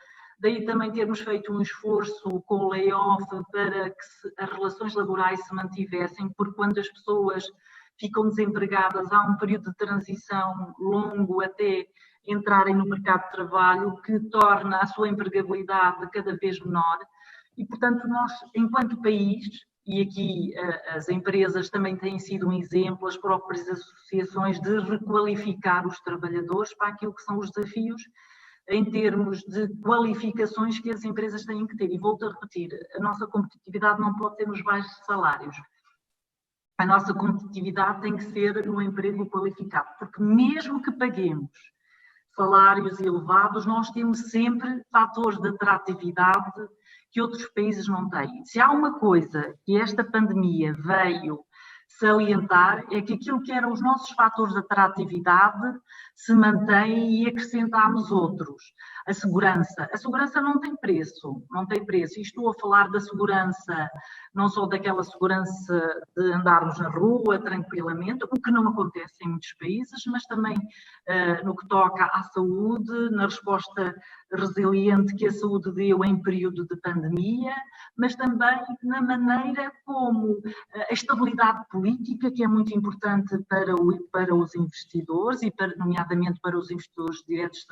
Daí também termos feito um esforço com o layoff para que as relações laborais se mantivessem, porque quando as pessoas ficam desempregadas há um período de transição longo até entrarem no mercado de trabalho, que torna a sua empregabilidade cada vez menor. E, portanto, nós, enquanto país, e aqui as empresas também têm sido um exemplo, as próprias associações, de requalificar os trabalhadores para aquilo que são os desafios em termos de qualificações que as empresas têm que ter. E volto a repetir, a nossa competitividade não pode ser nos baixos salários. A nossa competitividade tem que ser no emprego qualificado, porque mesmo que paguemos salários elevados, nós temos sempre fatores de atratividade que outros países não têm. Se há uma coisa que esta pandemia veio salientar, é que aquilo que eram os nossos fatores de atratividade se mantém, e acrescentamos outros. A segurança não tem preço, E estou a falar da segurança, não só daquela segurança de andarmos na rua tranquilamente, o que não acontece em muitos países, mas também no que toca à saúde, na resposta resiliente que a saúde deu em período de pandemia, mas também na maneira como a estabilidade política, que é muito importante para os investidores e nomeadamente para os investidores diretos,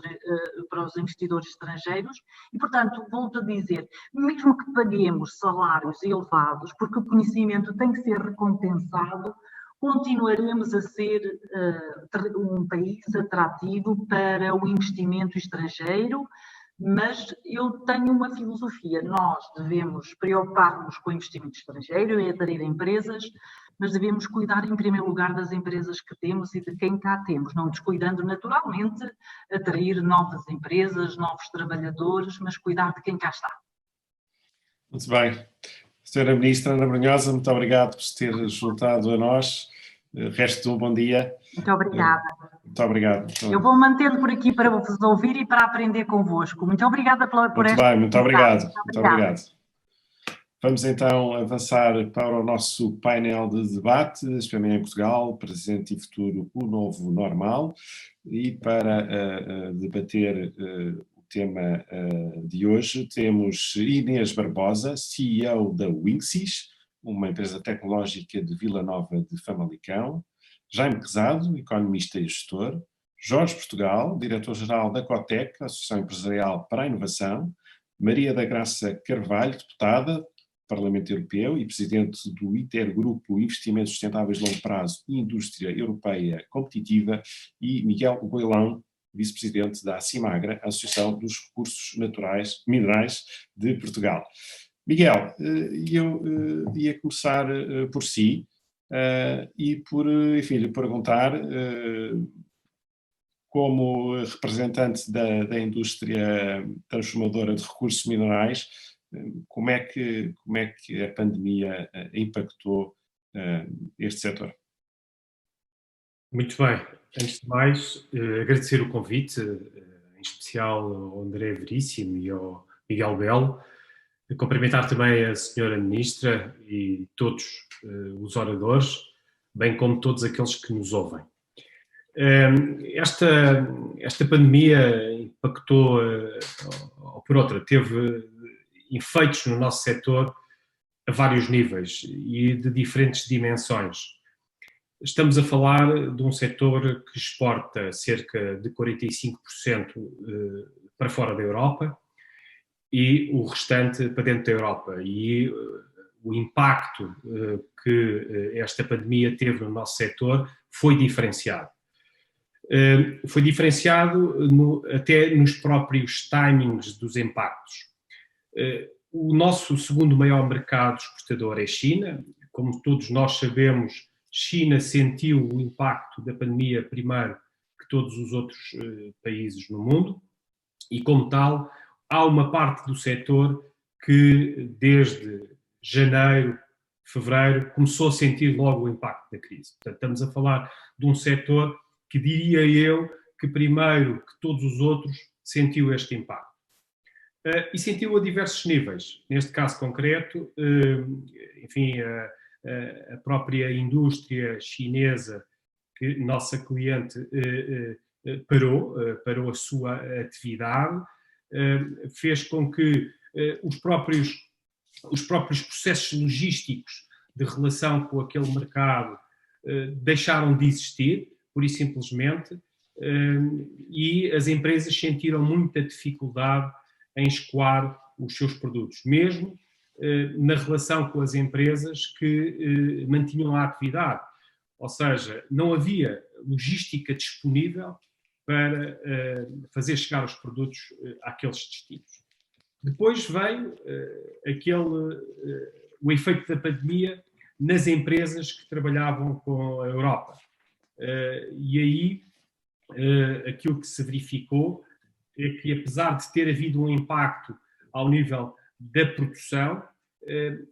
para os investidores estrangeiros. E, portanto, volto a dizer, mesmo que paguemos salários elevados, porque o conhecimento tem que ser recompensado, continuaremos a ser um país atrativo para o investimento estrangeiro. Mas eu tenho uma filosofia: nós devemos preocupar-nos com o investimento estrangeiro e atrair empresas, mas devemos cuidar em primeiro lugar das empresas que temos e de quem cá temos, não descuidando naturalmente atrair novas empresas, novos trabalhadores, mas cuidar de quem cá está. Muito bem. Senhora Ministra Ana Brunhosa, muito obrigado por se ter juntado a nós. Resto de um bom dia. Muito obrigada. Muito obrigado. Eu vou mantendo por aqui para vos ouvir e para aprender convosco. Muito obrigada por esta. Muito bem, muito obrigado. Muito obrigado. Vamos então avançar para o nosso painel de debate, SPME em Portugal, presente e futuro, o novo normal. E para debater o tema de hoje, temos Inês Barbosa, CEO da Winxis, uma empresa tecnológica de Vila Nova de Famalicão, Jaime Quezado, economista e gestor, Jorge Portugal, diretor-geral da Cotec, Associação Empresarial para a Inovação, Maria da Graça Carvalho, deputada, Parlamento Europeu e presidente do Intergrupo Investimentos Sustentáveis de Longo Prazo e Indústria Europeia Competitiva, e Miguel Goilão, vice-presidente da Acimagra, Associação dos Recursos Minerais de Portugal. Miguel, eu ia começar por si e por, enfim, lhe perguntar, como representante da indústria transformadora de recursos minerais, como é que a pandemia impactou este setor? Muito bem. Antes de mais, agradecer o convite, em especial ao André Veríssimo e ao Miguel Belo. Cumprimentar também a senhora Ministra e todos os oradores, bem como todos aqueles que nos ouvem. Esta pandemia impactou, ou por outra, teve efeitos no nosso setor a vários níveis e de diferentes dimensões. Estamos a falar de um setor que exporta cerca de 45% para fora da Europa e o restante para dentro da Europa. E o impacto que esta pandemia teve no nosso setor foi diferenciado. Foi diferenciado até nos próprios timings dos impactos. O nosso segundo maior mercado exportador é a China. Como todos nós sabemos, China sentiu o impacto da pandemia primeiro que todos os outros países no mundo e, como tal, há uma parte do setor que desde janeiro, fevereiro, começou a sentir logo o impacto da crise. Portanto, estamos a falar de um setor que diria eu que primeiro que todos os outros sentiu este impacto. E sentiu a diversos níveis. Neste caso concreto, enfim, a própria indústria chinesa, que nossa cliente parou a sua atividade, fez com que os próprios processos logísticos de relação com aquele mercado deixaram de existir, pura e simplesmente, e as empresas sentiram muita dificuldade em escoar os seus produtos, mesmo na relação com as empresas que mantinham a atividade. Ou seja, não havia logística disponível para fazer chegar os produtos àqueles destinos. Depois veio o efeito da pandemia nas empresas que trabalhavam com a Europa. E aí aquilo que se verificou é que, apesar de ter havido um impacto ao nível da produção,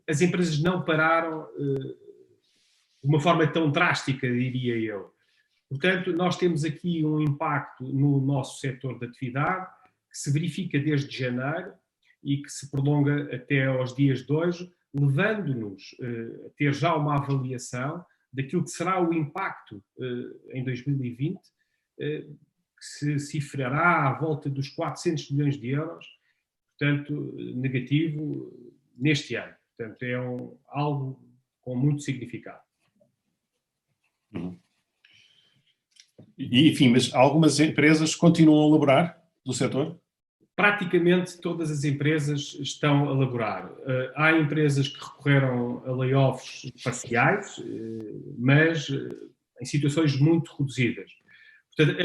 as empresas não pararam de uma forma tão drástica, diria eu. Portanto, nós temos aqui um impacto no nosso setor de atividade que se verifica desde janeiro e que se prolonga até aos dias de hoje, levando-nos a ter já uma avaliação daquilo que será o impacto em 2020, que se cifrará à volta dos 400 milhões de euros, portanto, negativo neste ano. Portanto, é algo com muito significado. E, enfim, mas algumas empresas continuam a laborar do setor? Praticamente todas as empresas estão a laborar. Há empresas que recorreram a layoffs parciais, mas em situações muito reduzidas. Portanto,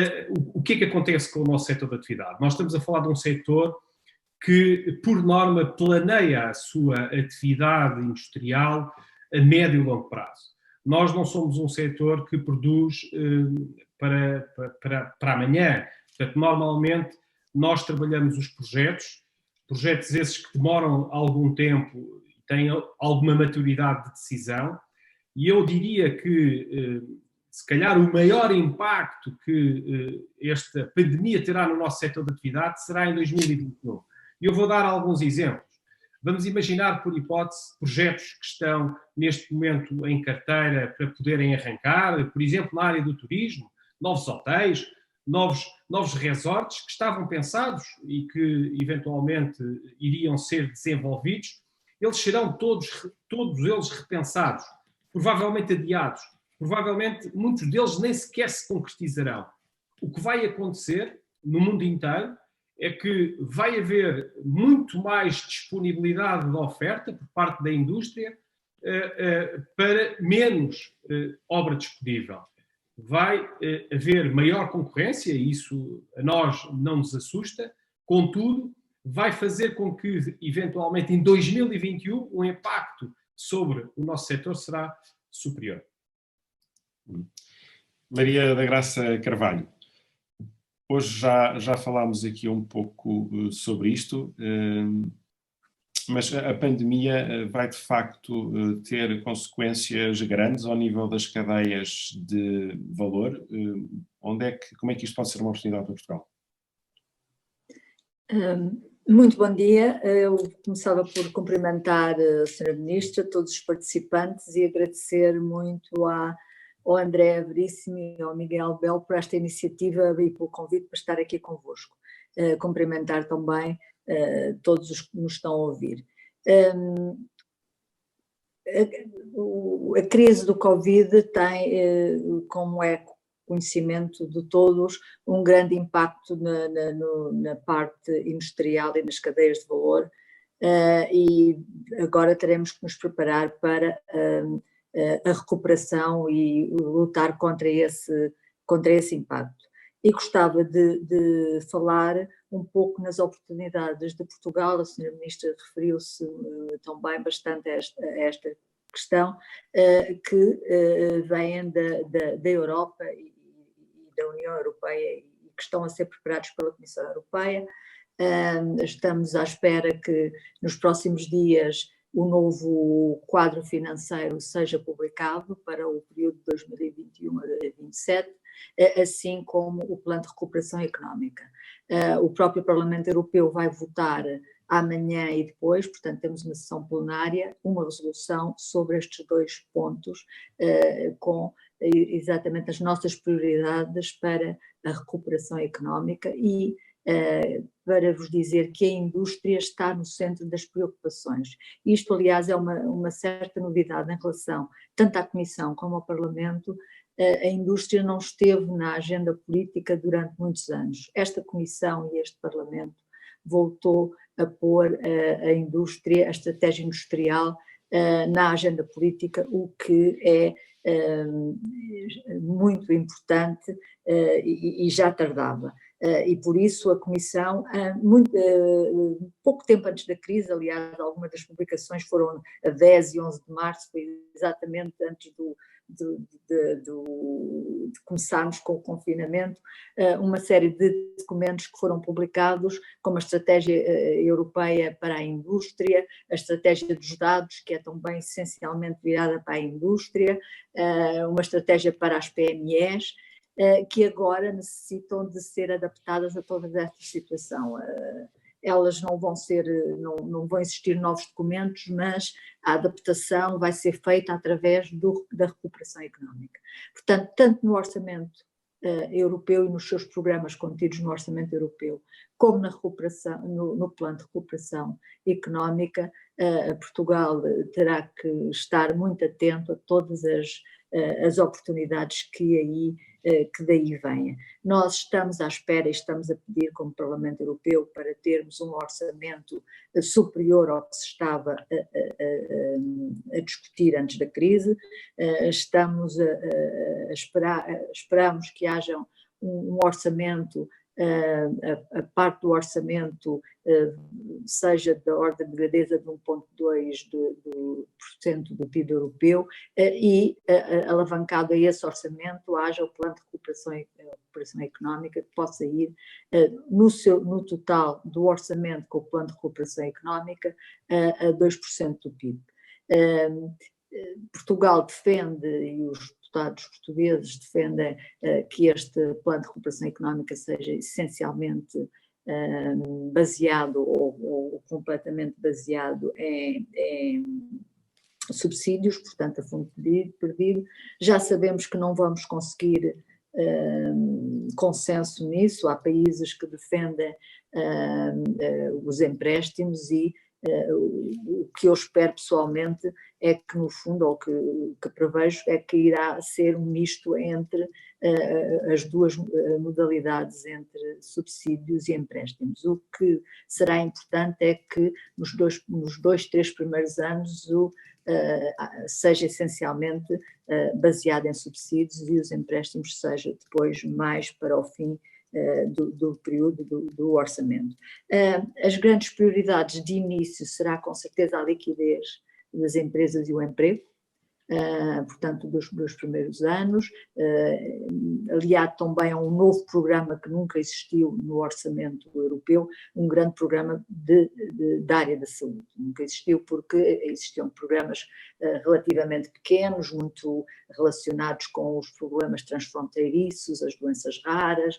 o que é que acontece com o nosso setor de atividade? Nós estamos a falar de um setor que, por norma, planeia a sua atividade industrial a médio e longo prazo. Nós não somos um setor que produz para amanhã. Portanto, normalmente, nós trabalhamos os projetos esses que demoram algum tempo e têm alguma maturidade de decisão, e eu diria que, se calhar, o maior impacto que esta pandemia terá no nosso setor de atividade será em 2021. E eu vou dar alguns exemplos. Vamos imaginar, por hipótese, projetos que estão neste momento em carteira para poderem arrancar, por exemplo, na área do turismo, novos hotéis, novos resorts que estavam pensados e que eventualmente iriam ser desenvolvidos. Eles serão todos eles repensados, provavelmente adiados, provavelmente muitos deles nem sequer se concretizarão. O que vai acontecer no mundo inteiro é que vai haver muito mais disponibilidade de oferta por parte da indústria para menos obra disponível. Vai haver maior concorrência, e isso a nós não nos assusta, contudo, vai fazer com que, eventualmente, em 2021, o impacto sobre o nosso setor será superior. Maria da Graça Carvalho, hoje já falámos aqui um pouco sobre isto, mas a pandemia vai de facto ter consequências grandes ao nível das cadeias de valor. Como é que isto pode ser uma oportunidade para Portugal? Muito bom dia. Eu começava por cumprimentar a Sra. Ministra, todos os participantes e agradecer muito ao André Veríssimo e ao Miguel Belo por esta iniciativa e pelo convite para estar aqui convosco. Cumprimentar também todos os que nos estão a ouvir. A crise do Covid tem, como é conhecimento de todos, um grande impacto na parte industrial e nas cadeias de valor, e agora teremos que nos preparar para a recuperação e lutar contra esse impacto. E gostava de falar um pouco nas oportunidades de Portugal. A Sra. Ministra referiu-se também bastante a esta questão, que vêm da Europa e da União Europeia e que estão a ser preparados pela Comissão Europeia. Estamos à espera que nos próximos dias o novo quadro financeiro seja publicado para o período de 2021 a 2027, assim como o plano de recuperação económica. O próprio Parlamento Europeu vai votar amanhã e depois, portanto temos uma sessão plenária, uma resolução sobre estes dois pontos, com exatamente as nossas prioridades para a recuperação económica e para vos dizer que a indústria está no centro das preocupações. Isto, aliás, é uma certa novidade em relação tanto à Comissão como ao Parlamento. A indústria não esteve na agenda política durante muitos anos. Esta Comissão e este Parlamento voltou a pôr a indústria, a estratégia industrial na agenda política, o que é muito importante e já tardava. E por isso a Comissão, pouco tempo antes da crise, aliás, algumas das publicações foram a 10 e 11 de março, foi exatamente antes de começarmos com o confinamento, uma série de documentos que foram publicados, como a Estratégia Europeia para a Indústria, a Estratégia dos Dados, que é também essencialmente virada para a indústria, uma estratégia para as PMEs, que agora necessitam de ser adaptadas a toda esta situação. Elas não vão existir novos documentos, mas a adaptação vai ser feita através da recuperação económica. Portanto, tanto no orçamento europeu e nos seus programas contidos no orçamento europeu, como na recuperação, no plano de recuperação económica, Portugal terá que estar muito atento a todas as oportunidades que daí venha. Nós estamos à espera e estamos a pedir como Parlamento Europeu para termos um orçamento superior ao que se estava a discutir antes da crise. Estamos esperamos que haja um orçamento, a parte do orçamento seja da ordem de grandeza de 1,2% do PIB europeu, e alavancado a esse orçamento haja o plano de recuperação económica que possa ir no total do orçamento com o plano de recuperação económica a 2% do PIB. Portugal defende, e os deputados portugueses defendem, que este plano de recuperação económica seja essencialmente baseado ou completamente baseado em subsídios, portanto a fundo perdido. Já sabemos que não vamos conseguir consenso nisso. Há países que defendem os empréstimos e o que eu espero pessoalmente é que, no fundo, ou que prevejo, é que irá ser um misto entre as duas modalidades, entre subsídios e empréstimos. O que será importante é que nos dois, três primeiros anos seja essencialmente baseado em subsídios e os empréstimos seja depois mais para o fim do período do orçamento. As grandes prioridades de início será com certeza a liquidez das empresas e o emprego, portanto dos primeiros anos, aliado também a um novo programa que nunca existiu no orçamento europeu, um grande programa da área da saúde. Nunca existiu porque existiam programas relativamente pequenos, muito relacionados com os problemas transfronteiriços, as doenças raras,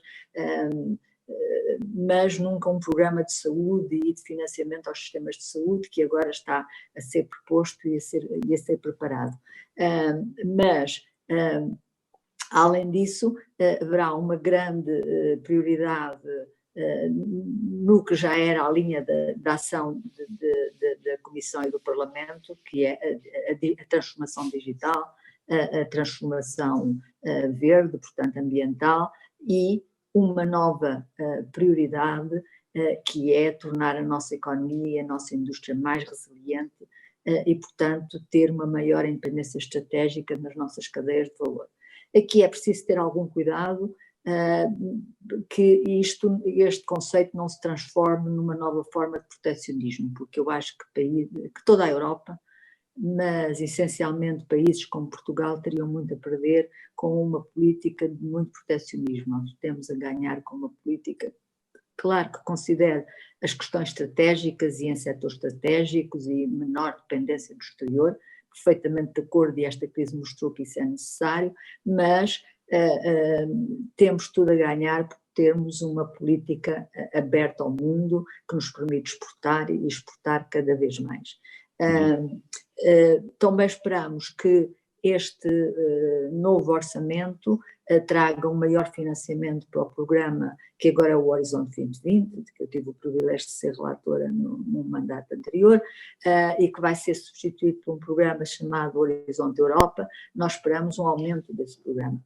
mas nunca um programa de saúde e de financiamento aos sistemas de saúde, que agora está a ser proposto e a ser preparado. Mas, além disso, haverá uma grande prioridade no que já era a linha da ação da Comissão e do Parlamento, que é a transformação digital, a transformação verde, portanto ambiental, e uma nova prioridade, que é tornar a nossa economia, a nossa indústria mais resiliente e, portanto, ter uma maior independência estratégica nas nossas cadeias de valor. Aqui é preciso ter algum cuidado, que este conceito não se transforme numa nova forma de proteccionismo, porque eu acho que toda a Europa, mas essencialmente países como Portugal, teriam muito a perder com uma política de muito proteccionismo. Nós temos a ganhar com uma política, claro, que considere as questões estratégicas e em setores estratégicos e menor dependência do exterior, perfeitamente de acordo, e esta crise mostrou que isso é necessário, mas temos tudo a ganhar por termos uma política aberta ao mundo que nos permite exportar e exportar cada vez mais. Também esperamos que este novo orçamento traga um maior financiamento para o programa, que agora é o Horizonte 2020, que eu tive o privilégio de ser relatora no mandato anterior, e que vai ser substituído por um programa chamado Horizonte Europa. Nós esperamos um aumento desse programa.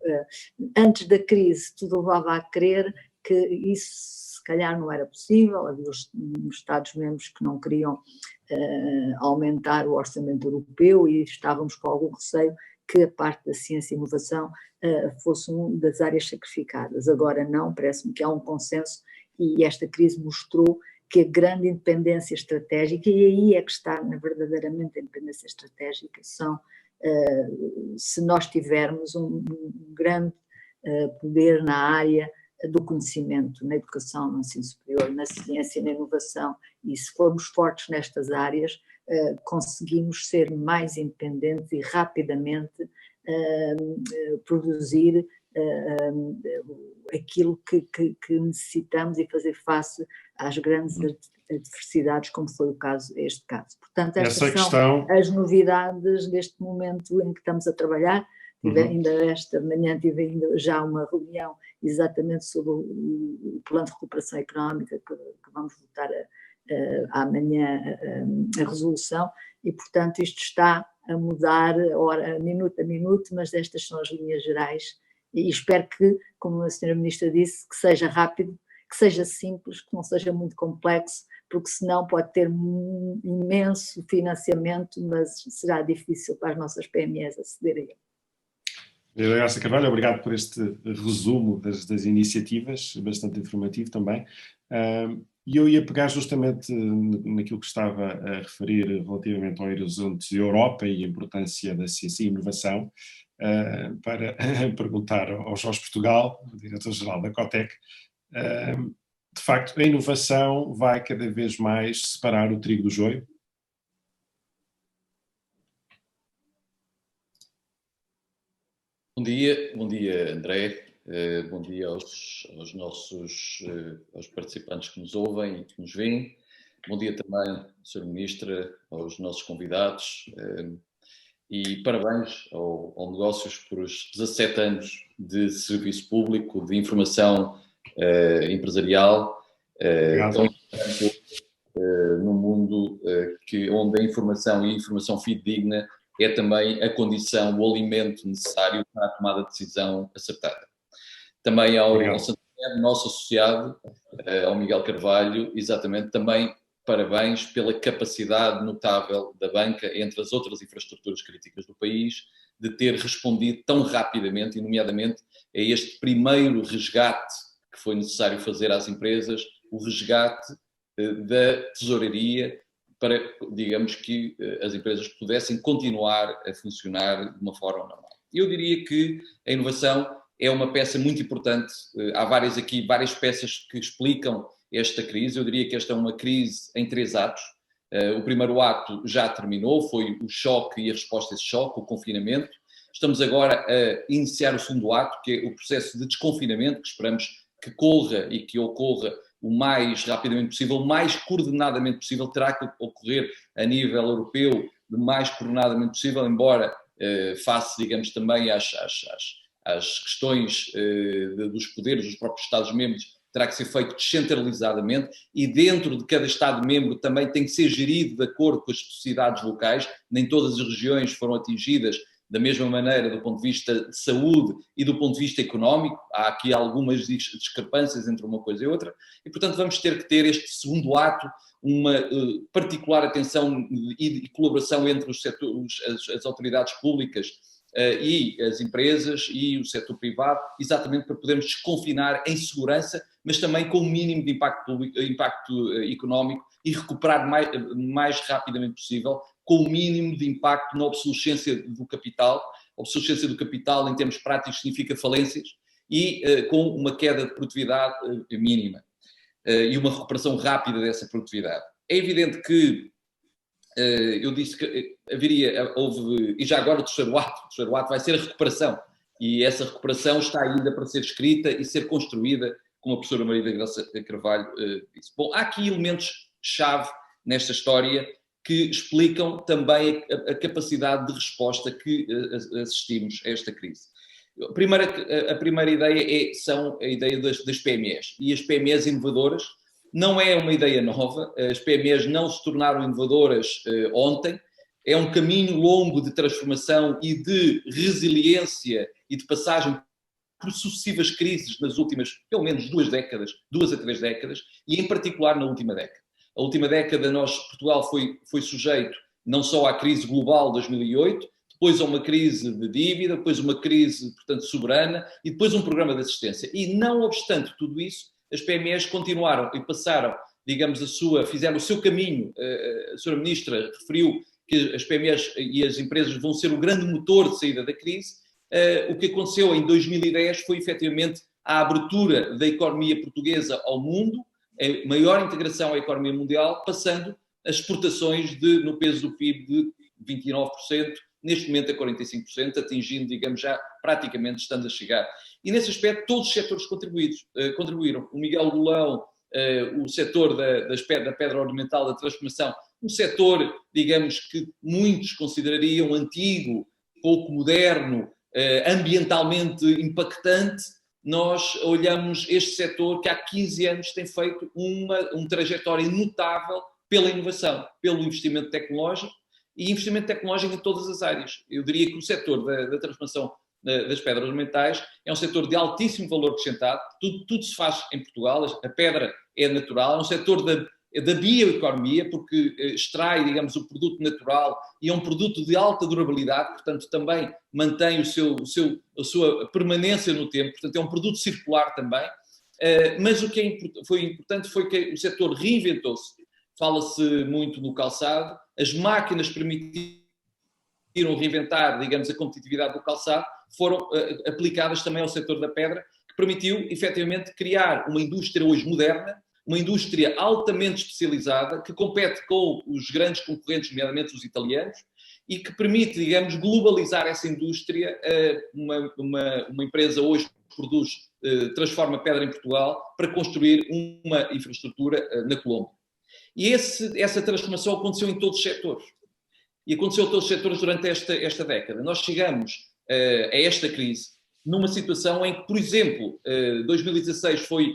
Antes da crise, tudo levava a crer que isso se calhar não era possível, havia os Estados-membros que não queriam aumentar o orçamento europeu e estávamos com algum receio que a parte da ciência e inovação fosse uma das áreas sacrificadas. Agora não, parece-me que há um consenso, e esta crise mostrou que a grande independência estratégica, e aí é que está verdadeiramente a independência estratégica, são, se nós tivermos um grande poder na área do conhecimento, na educação, no ensino superior, na ciência e na inovação, e se formos fortes nestas áreas, conseguimos ser mais independentes e rapidamente produzir aquilo que necessitamos e fazer face às grandes adversidades, como foi este caso. Portanto, estas são as novidades deste momento em que estamos a trabalhar. Ainda esta manhã tive ainda já uma reunião exatamente sobre o plano de recuperação económica que vamos votar amanhã a resolução, e portanto isto está a mudar minuto a minuto, mas estas são as linhas gerais, e espero que, como a senhora Ministra disse, que seja rápido, que seja simples, que não seja muito complexo, porque senão pode ter um imenso financiamento, mas será difícil para as nossas PMEs acederem a ele. Graça Carvalho, obrigado por este resumo das iniciativas, bastante informativo também. E eu ia pegar justamente naquilo que estava a referir relativamente ao Horizonte Europa e a importância da ciência e inovação, para perguntar ao Jorge Portugal, diretor-geral da Cotec, de facto, a inovação vai cada vez mais separar o trigo do joio? Bom dia André, bom dia aos participantes que nos ouvem e que nos veem, bom dia também, Sra. Ministra, aos nossos convidados, e parabéns ao Negócios por os 17 anos de serviço público, de informação empresarial, tão importante num mundo onde a informação e a informação fidedigna é também a condição, o alimento necessário para a tomada de decisão acertada. Também ao Santander, nosso associado, ao Miguel Carvalho, exatamente, também parabéns pela capacidade notável da banca, entre as outras infraestruturas críticas do país, de ter respondido tão rapidamente, e nomeadamente a este primeiro resgate que foi necessário fazer às empresas, o resgate da tesouraria, para, digamos, que as empresas pudessem continuar a funcionar de uma forma normal. Eu diria que a inovação é uma peça muito importante. Há várias peças que explicam esta crise. Eu diria que esta é uma crise em 3 atos. O primeiro ato já terminou, foi o choque e a resposta a esse choque, o confinamento. Estamos agora a iniciar o segundo ato, que é o processo de desconfinamento, que esperamos que corra e que ocorra o mais rapidamente possível, o mais coordenadamente possível, terá que ocorrer a nível europeu o mais coordenadamente possível, embora face, digamos, também às questões dos poderes dos próprios Estados-membros, terá que ser feito descentralizadamente e dentro de cada Estado-membro também tem que ser gerido de acordo com as especificidades locais. Nem todas as regiões foram atingidas da mesma maneira do ponto de vista de saúde e do ponto de vista económico. Há aqui algumas discrepâncias entre uma coisa e outra e, portanto, vamos ter que ter este segundo ato uma particular atenção e colaboração entre os setores, as autoridades públicas e as empresas e o setor privado, exatamente para podermos desconfinar em segurança, mas também com o mínimo de impacto económico e recuperar mais rapidamente possível, com o mínimo de impacto na obsolescência do capital. Obsolescência do capital, em termos práticos, significa falências e com uma queda de produtividade mínima e uma recuperação rápida dessa produtividade. É evidente que eu disse que houve, e já agora o terceiro ato vai ser a recuperação, e essa recuperação está ainda para ser escrita e ser construída, como a professora Maria da Graça Carvalho disse. Bom, há aqui elementos-chave nesta história que explicam também a capacidade de resposta que assistimos a esta crise. A primeira ideia são a ideia das PMEs, e as PMEs inovadoras. Não é uma ideia nova, as PMEs não se tornaram inovadoras ontem, é um caminho longo de transformação e de resiliência e de passagem por sucessivas crises nas últimas, pelo menos 2 a 3 décadas, e em particular na última década. A última década Portugal foi sujeito não só à crise global de 2008, depois a uma crise de dívida, depois uma crise, portanto, soberana, e depois um programa de assistência. E não obstante tudo isso, as PMEs continuaram e passaram, digamos, fizeram o seu caminho. A senhora Ministra referiu que as PMEs e as empresas vão ser o grande motor de saída da crise. O que aconteceu em 2010 foi, efetivamente, a abertura da economia portuguesa ao mundo, a maior integração à economia mundial, passando as exportações no peso do PIB de 29%, neste momento a 45%, atingindo, digamos, já praticamente estando a chegar. E nesse aspecto todos os setores contribuíram. O Miguel Golão, o setor da pedra ornamental, da transformação, um setor, digamos, que muitos considerariam antigo, pouco moderno, ambientalmente impactante. Nós olhamos este setor que há 15 anos tem feito uma trajetória notável pela inovação, pelo investimento tecnológico, e investimento tecnológico em todas as áreas. Eu diria que o setor da transformação das pedras ornamentais é um setor de altíssimo valor acrescentado, tudo se faz em Portugal, a pedra é natural, é um setor da bioeconomia, porque extrai, digamos, o produto natural e é um produto de alta durabilidade, portanto também mantém a sua permanência no tempo, portanto é um produto circular também, mas o que foi importante foi que o setor reinventou-se. Fala-se muito no calçado, as máquinas permitiram reinventar, digamos, a competitividade do calçado, foram aplicadas também ao setor da pedra, que permitiu, efetivamente, criar uma indústria hoje moderna, uma indústria altamente especializada, que compete com os grandes concorrentes, nomeadamente os italianos, e que permite, digamos, globalizar essa indústria. Uma empresa hoje transforma pedra em Portugal para construir uma infraestrutura na Colômbia. E essa transformação aconteceu em todos os setores. E aconteceu em todos os setores durante esta década. Nós chegamos a esta crise numa situação em que, por exemplo, 2016 foi,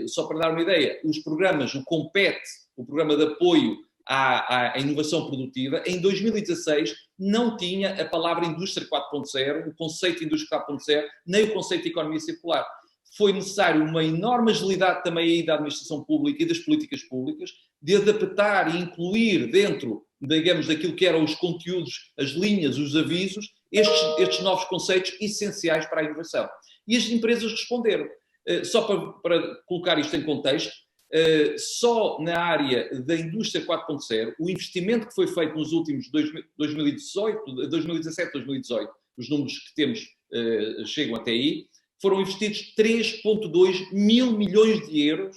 só para dar uma ideia, os programas, o COMPET, o programa de apoio à inovação produtiva, em 2016 não tinha a palavra indústria 4.0, o conceito de indústria 4.0, nem o conceito de economia circular. Foi necessário uma enorme agilidade também aí da administração pública e das políticas públicas de adaptar e incluir dentro, digamos, daquilo que eram os conteúdos, as linhas, os avisos, estes novos conceitos essenciais para a inovação. E as empresas responderam. Só para colocar isto em contexto, só na área da indústria 4.0, o investimento que foi feito nos últimos 2017, 2018, os números que temos chegam até aí, foram investidos 3,2 mil milhões de euros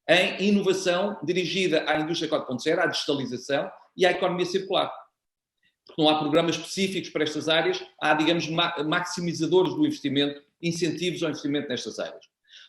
em inovação dirigida à indústria 4.0, à digitalização e à economia circular. Porque não há programas específicos para estas áreas, há, digamos, maximizadores do investimento, incentivos ao investimento nestas áreas.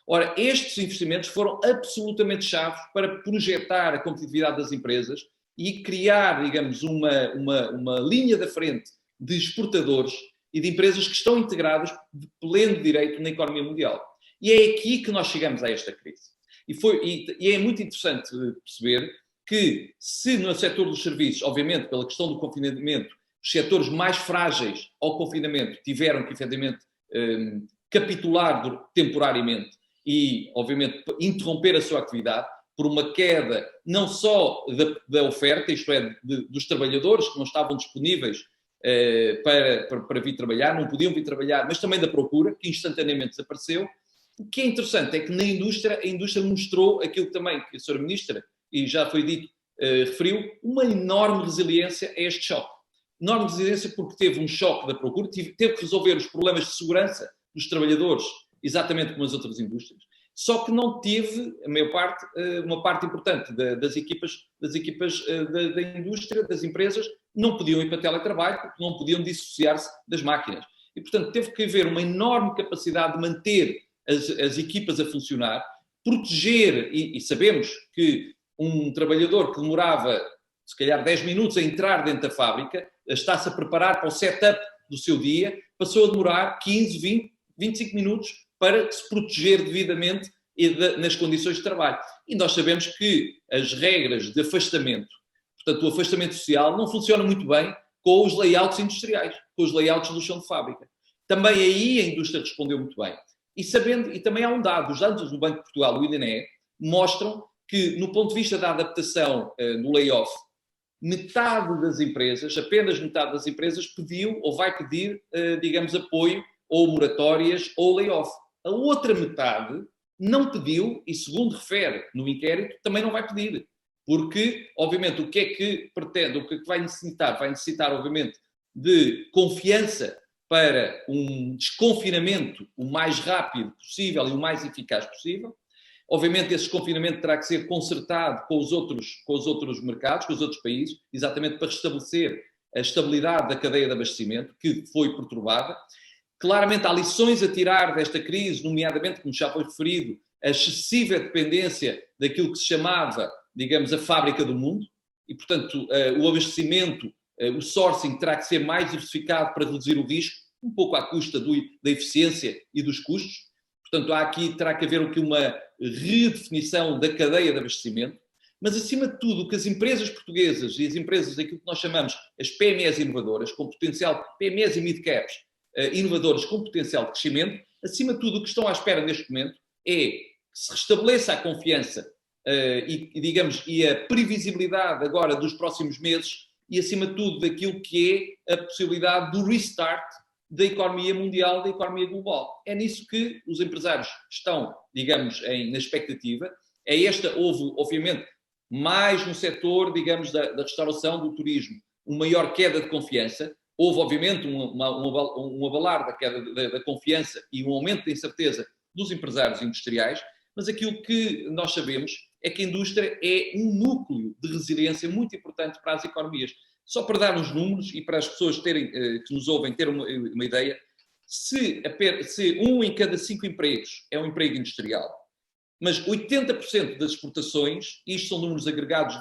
Ora, estes investimentos foram absolutamente chaves para projetar a competitividade das empresas e criar, digamos, uma linha da frente de exportadores e de empresas que estão integradas de pleno direito na economia mundial. E é aqui que nós chegamos a esta crise. E é muito interessante perceber que, se no setor dos serviços, obviamente, pela questão do confinamento, os setores mais frágeis ao confinamento tiveram que, efetivamente, capitular temporariamente e, obviamente, interromper a sua atividade por uma queda não só da oferta, isto é, dos trabalhadores que não estavam disponíveis para vir trabalhar, não podiam vir trabalhar, mas também da procura, que instantaneamente desapareceu. O que é interessante é que na indústria, a indústria mostrou aquilo também que a Sra. Ministra, e já foi dito, referiu, uma enorme resiliência a este choque. Enorme resiliência porque teve um choque da procura, teve que resolver os problemas de segurança dos trabalhadores, exatamente como as outras indústrias, só que não teve, a maior parte, uma parte importante das equipas da indústria, das empresas, não podiam ir para teletrabalho, porque não podiam dissociar-se das máquinas. E, portanto, teve que haver uma enorme capacidade de manter as equipas a funcionar, proteger, e sabemos que um trabalhador que demorava, se calhar, 10 minutos a entrar dentro da fábrica, está-se a preparar para o setup do seu dia, passou a demorar 15, 20, 25 minutos para se proteger devidamente nas condições de trabalho. E nós sabemos que as regras de afastamento, portanto, o afastamento social, não funciona muito bem com os layouts industriais, com os layouts do chão de fábrica. Também aí a indústria respondeu muito bem. E também há um dado, os dados do Banco de Portugal, o INE, mostram que, no ponto de vista da adaptação no layoff, metade das empresas, apenas metade das empresas, pediu ou vai pedir, digamos, apoio ou moratórias ou layoff. A outra metade não pediu e, segundo refere no inquérito, também não vai pedir. Porque, obviamente, o que é que pretende, o que é que vai necessitar? Vai necessitar, obviamente, de confiança para um desconfinamento o mais rápido possível e o mais eficaz possível. Obviamente, esse desconfinamento terá que ser concertado com os outros mercados, com os outros países, exatamente para restabelecer a estabilidade da cadeia de abastecimento, que foi perturbada. Claramente, há lições a tirar desta crise, nomeadamente, como já foi referido, a excessiva dependência daquilo que se chamava, digamos, a fábrica do mundo, e, portanto, o abastecimento, o sourcing terá que ser mais diversificado para reduzir o risco, um pouco à custa da eficiência e dos custos. Portanto, terá que haver uma redefinição da cadeia de abastecimento, mas, acima de tudo, o que as empresas portuguesas e as empresas daquilo que nós chamamos as PMEs inovadoras, com potencial, PMEs e mid-caps, inovadoras com potencial de crescimento, acima de tudo, o que estão à espera neste momento é que se restabeleça a confiança e a previsibilidade agora dos próximos meses e, acima de tudo, daquilo que é a possibilidade do restart da economia mundial, da economia global. É nisso que os empresários estão, digamos, na expectativa. Houve, obviamente, mais no setor, digamos, da restauração, do turismo, uma maior queda de confiança. Houve, obviamente, um abalar da queda da confiança e um aumento da incerteza dos empresários industriais, mas aquilo que nós sabemos é que a indústria é um núcleo de resiliência muito importante para as economias. Só para dar uns números e para as pessoas que nos ouvem ter uma ideia, se 1 em cada 5 empregos é um emprego industrial, mas 80% das exportações, isto são números agregados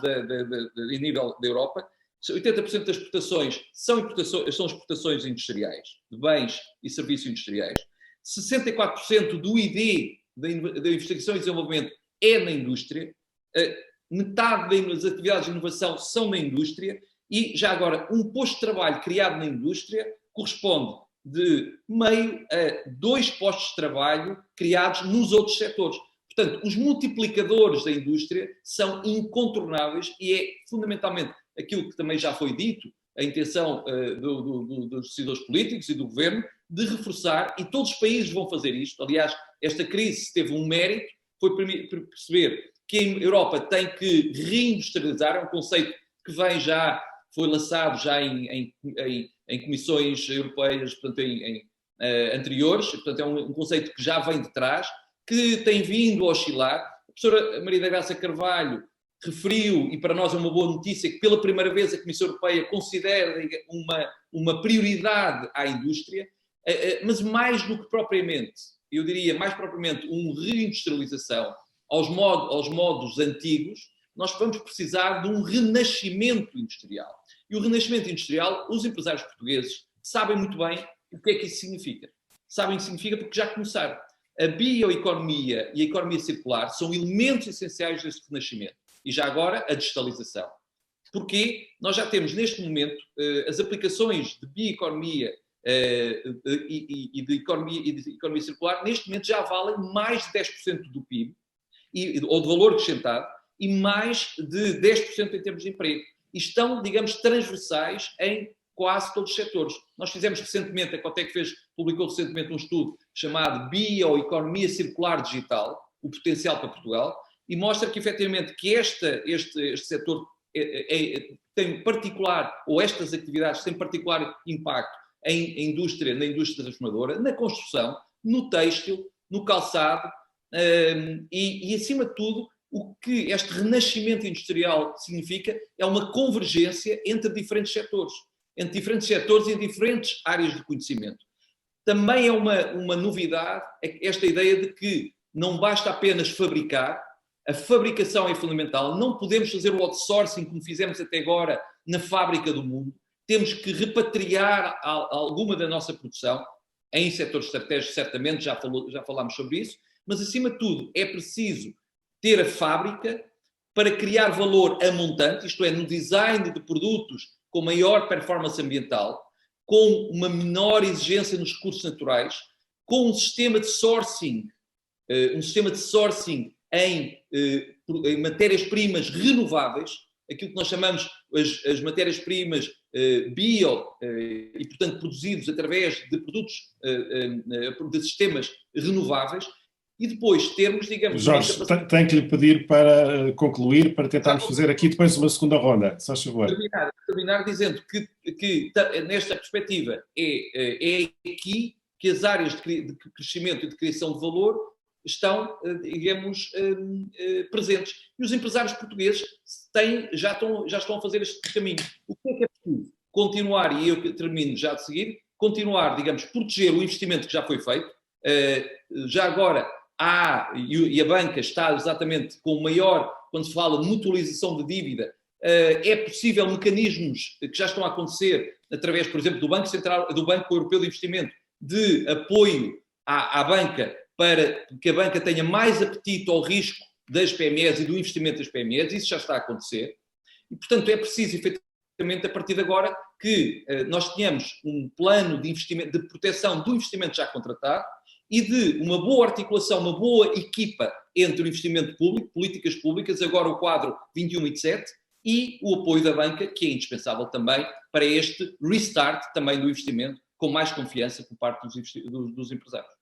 em nível da Europa, 80% das exportações são exportações industriais, de bens e serviços industriais. 64% do ID da investigação e desenvolvimento é na indústria, metade das atividades de inovação são na indústria e, já agora, um posto de trabalho criado na indústria corresponde de meio a 2 postos de trabalho criados nos outros setores. Portanto, os multiplicadores da indústria são incontornáveis e é fundamentalmente aquilo que também já foi dito, a intenção dos decisores políticos e do governo de reforçar, e todos os países vão fazer isto. Aliás, esta crise teve um mérito, foi perceber que a Europa tem que reindustrializar, é um conceito que foi lançado já em comissões europeias, portanto, anteriores, portanto, é um conceito que já vem de trás, que tem vindo a oscilar. A professora Maria da Graça Carvalho referiu, e para nós é uma boa notícia, que pela primeira vez a Comissão Europeia considera uma prioridade à indústria, mas mais do que propriamente eu diria mais propriamente uma reindustrialização aos modos antigos, nós vamos precisar de um renascimento industrial. E o renascimento industrial, os empresários portugueses sabem muito bem o que é que isso significa. Sabem o que significa porque já começaram. A bioeconomia e a economia circular são elementos essenciais deste renascimento. E já agora, a digitalização. Porque nós já temos, neste momento, as aplicações de bioeconomia e de economia circular, neste momento já valem mais de 10% do PIB, ou de valor acrescentado, e mais de 10% em termos de emprego. E estão, digamos, transversais em quase todos os setores. Nós fizemos recentemente, a Cotec publicou recentemente um estudo chamado Bioeconomia Circular Digital, o potencial para Portugal, e mostra que, efetivamente, que este setor tem particular, ou estas atividades têm particular impacto na indústria transformadora, na construção, no têxtil, no calçado, e acima de tudo, o que este renascimento industrial significa é uma convergência entre diferentes setores e em diferentes áreas de conhecimento. Também é uma novidade esta ideia de que não basta apenas fabricar, a fabricação é fundamental, não podemos fazer o outsourcing como fizemos até agora na fábrica do mundo, temos que repatriar alguma da nossa produção, em setores estratégicos certamente, já falámos sobre isso, mas acima de tudo é preciso ter a fábrica para criar valor a montante, isto é, no design de produtos com maior performance ambiental, com uma menor exigência nos recursos naturais, com um sistema de sourcing em matérias-primas renováveis, aquilo que nós chamamos as matérias-primas bio, e portanto produzidos através de produtos, de sistemas renováveis, e depois termos, digamos... Jorge, tenho que lhe pedir para concluir, para tentarmos fazer aqui depois uma segunda ronda, se faz favor. Terminar dizendo que nesta perspectiva é aqui que as áreas de crescimento e de criação de valor estão, digamos, presentes. E os empresários portugueses já estão a fazer este caminho. O que é preciso? Continuar, e eu termino já de seguir, continuar, digamos, proteger o investimento que já foi feito. Já agora e a banca está exatamente com o maior, quando se fala de mutualização de dívida, é possível mecanismos que já estão a acontecer através, por exemplo, do Banco Central, do Banco Europeu de Investimento, de apoio à banca, para que a banca tenha mais apetite ao risco das PMEs e do investimento das PMEs. Isso já está a acontecer. E, portanto, é preciso, efetivamente, a partir de agora, que nós tenhamos um plano de investimento, de proteção do investimento já contratado e de uma boa articulação, uma boa equipa entre o investimento público, políticas públicas, agora o quadro 21 e 17, e o apoio da banca, que é indispensável também para este restart também do investimento, com mais confiança por parte dos empresários.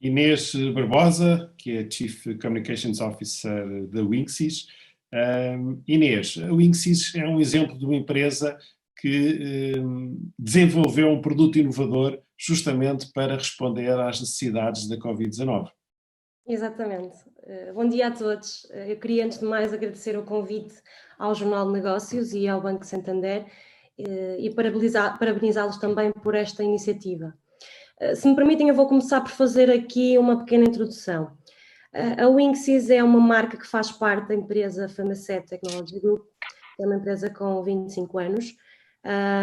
Inês Barbosa, que é Chief Communications Officer da Winxis. Inês, a Winxis é um exemplo de uma empresa que desenvolveu um produto inovador justamente para responder às necessidades da Covid-19. Exatamente. Bom dia a todos. Eu queria, antes de mais, agradecer o convite ao Jornal de Negócios e ao Banco Santander e parabenizá-los também por esta iniciativa. Se me permitem, eu vou começar por fazer aqui uma pequena introdução. A Winxis é uma marca que faz parte da empresa Famoset Technology Group, é uma empresa com 25 anos.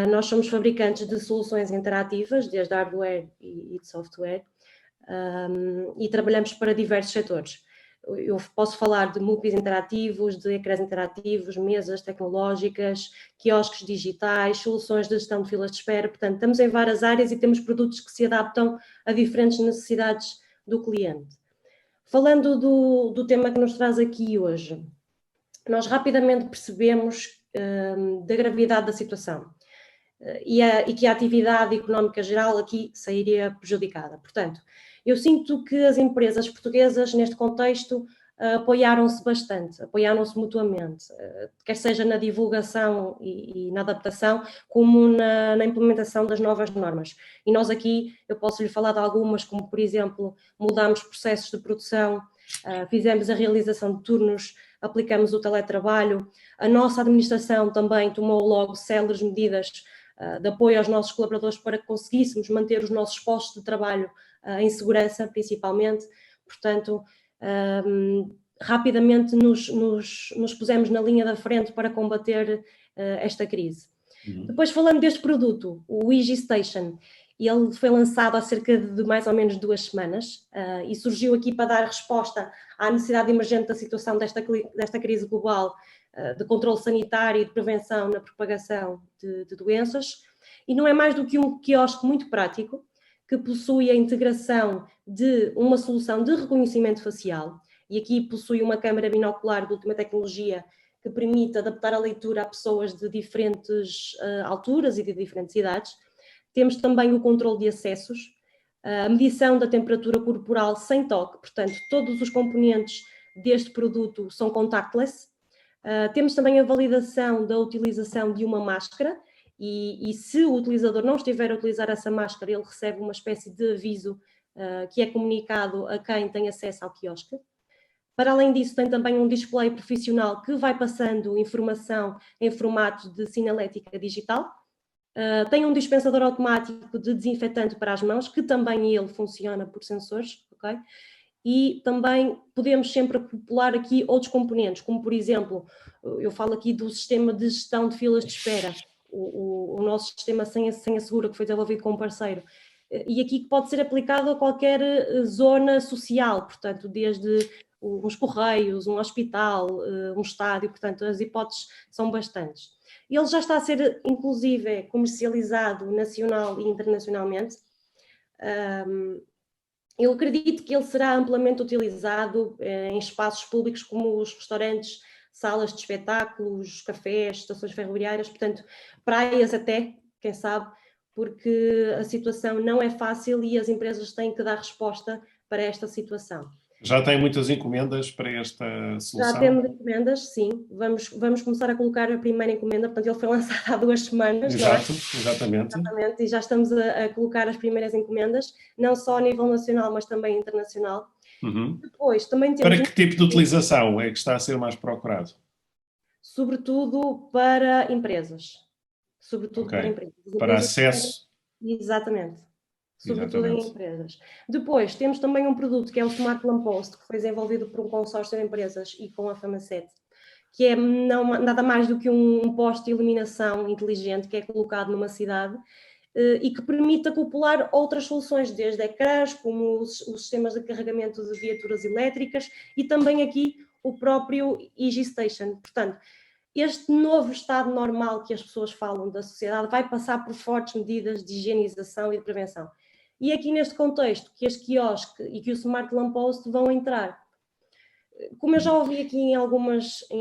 Nós somos fabricantes de soluções interativas, desde hardware e de software, e trabalhamos para diversos setores. Eu posso falar de multis interativos, de ecrãs interativos, mesas tecnológicas, quiosques digitais, soluções de gestão de filas de espera. Portanto, estamos em várias áreas e temos produtos que se adaptam a diferentes necessidades do cliente. Falando do tema que nos traz aqui hoje, nós rapidamente percebemos da gravidade da situação e que a atividade económica geral aqui sairia prejudicada. Portanto, eu sinto que as empresas portuguesas, neste contexto, apoiaram-se bastante, apoiaram-se mutuamente, quer seja na divulgação e na adaptação, como na implementação das novas normas. E nós aqui, eu posso lhe falar de algumas, como por exemplo, mudámos processos de produção, fizemos a realização de turnos, aplicamos o teletrabalho, a nossa administração também tomou logo céleres medidas de apoio aos nossos colaboradores para que conseguíssemos manter os nossos postos de trabalho a insegurança principalmente, portanto, rapidamente nos pusemos na linha da frente para combater esta crise. Depois, falando deste produto, o EasyStation, ele foi lançado há cerca de mais ou menos 2 semanas e surgiu aqui para dar resposta à necessidade emergente da situação desta crise global, de controle sanitário e de prevenção na propagação de doenças, e não é mais do que um quiosque muito prático, que possui a integração de uma solução de reconhecimento facial, e aqui possui uma câmara binocular de última tecnologia que permite adaptar a leitura a pessoas de diferentes alturas e de diferentes idades. Temos também o controle de acessos, a medição da temperatura corporal sem toque, portanto, todos os componentes deste produto são contactless. Temos também a validação da utilização de uma máscara e se o utilizador não estiver a utilizar essa máscara, ele recebe uma espécie de aviso que é comunicado a quem tem acesso ao quiosque. Para além disso, tem também um display profissional que vai passando informação em formato de sinalética digital. Tem um dispensador automático de desinfetante para as mãos, que também ele funciona por sensores, ok? E também podemos sempre acoplar aqui outros componentes, como por exemplo, eu falo aqui do sistema de gestão de filas de espera, o nosso sistema Senha Segura, que foi desenvolvido com um parceiro, e aqui pode ser aplicado a qualquer zona social, portanto, desde uns correios, um hospital, um estádio, portanto, as hipóteses são bastantes. Ele já está a ser, inclusive, comercializado nacional e internacionalmente. Eu acredito que ele será amplamente utilizado em espaços públicos como os restaurantes, salas de espetáculos, cafés, estações ferroviárias, portanto, praias até, quem sabe, porque a situação não é fácil e as empresas têm que dar resposta para esta situação. Já tem muitas encomendas para esta solução? Já temos encomendas, sim. Vamos começar a colocar a primeira encomenda, portanto ele foi lançado há 2 semanas. Exato, não é? exatamente. E já estamos a colocar as primeiras encomendas, não só a nível nacional, mas também internacional. Depois, também temos... Para que tipo de utilização é que está a ser mais procurado? Sobretudo para empresas. Sobretudo Okay. para empresas. Para acesso... Exatamente. Sobretudo em empresas. Depois, temos também um produto que é o Smart Lamppost, que foi desenvolvido por um consórcio de empresas e com a Famaset, que é nada mais do que um poste de iluminação inteligente que é colocado numa cidade e que permite acoplar outras soluções, desde ecrãs, como os sistemas de carregamento de viaturas elétricas e também aqui o próprio EasyStation. Portanto, este novo estado normal que as pessoas falam da sociedade vai passar por fortes medidas de higienização e de prevenção. E aqui neste contexto que este quiosque e que o Smart Lamppost vão entrar. Como eu já ouvi aqui em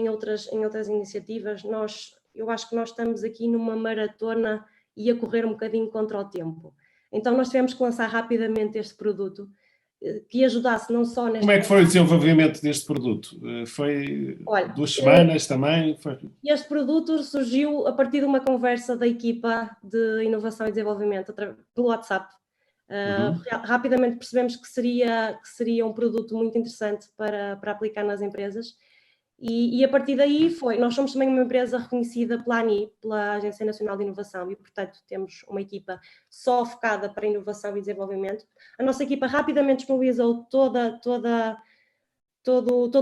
outras iniciativas, eu acho que nós estamos aqui numa maratona e a correr um bocadinho contra o tempo. Então nós tivemos que lançar rapidamente este produto que ajudasse não só neste... Como é que foi o desenvolvimento deste produto? Foi 2 semanas também? Este produto surgiu a partir de uma conversa da equipa de inovação e desenvolvimento pelo WhatsApp. Rapidamente percebemos que seria um produto muito interessante para aplicar nas empresas e a partir daí nós somos também uma empresa reconhecida pela ANI, pela Agência Nacional de Inovação, e portanto temos uma equipa só focada para inovação e desenvolvimento. A nossa equipa rapidamente disponibilizou todo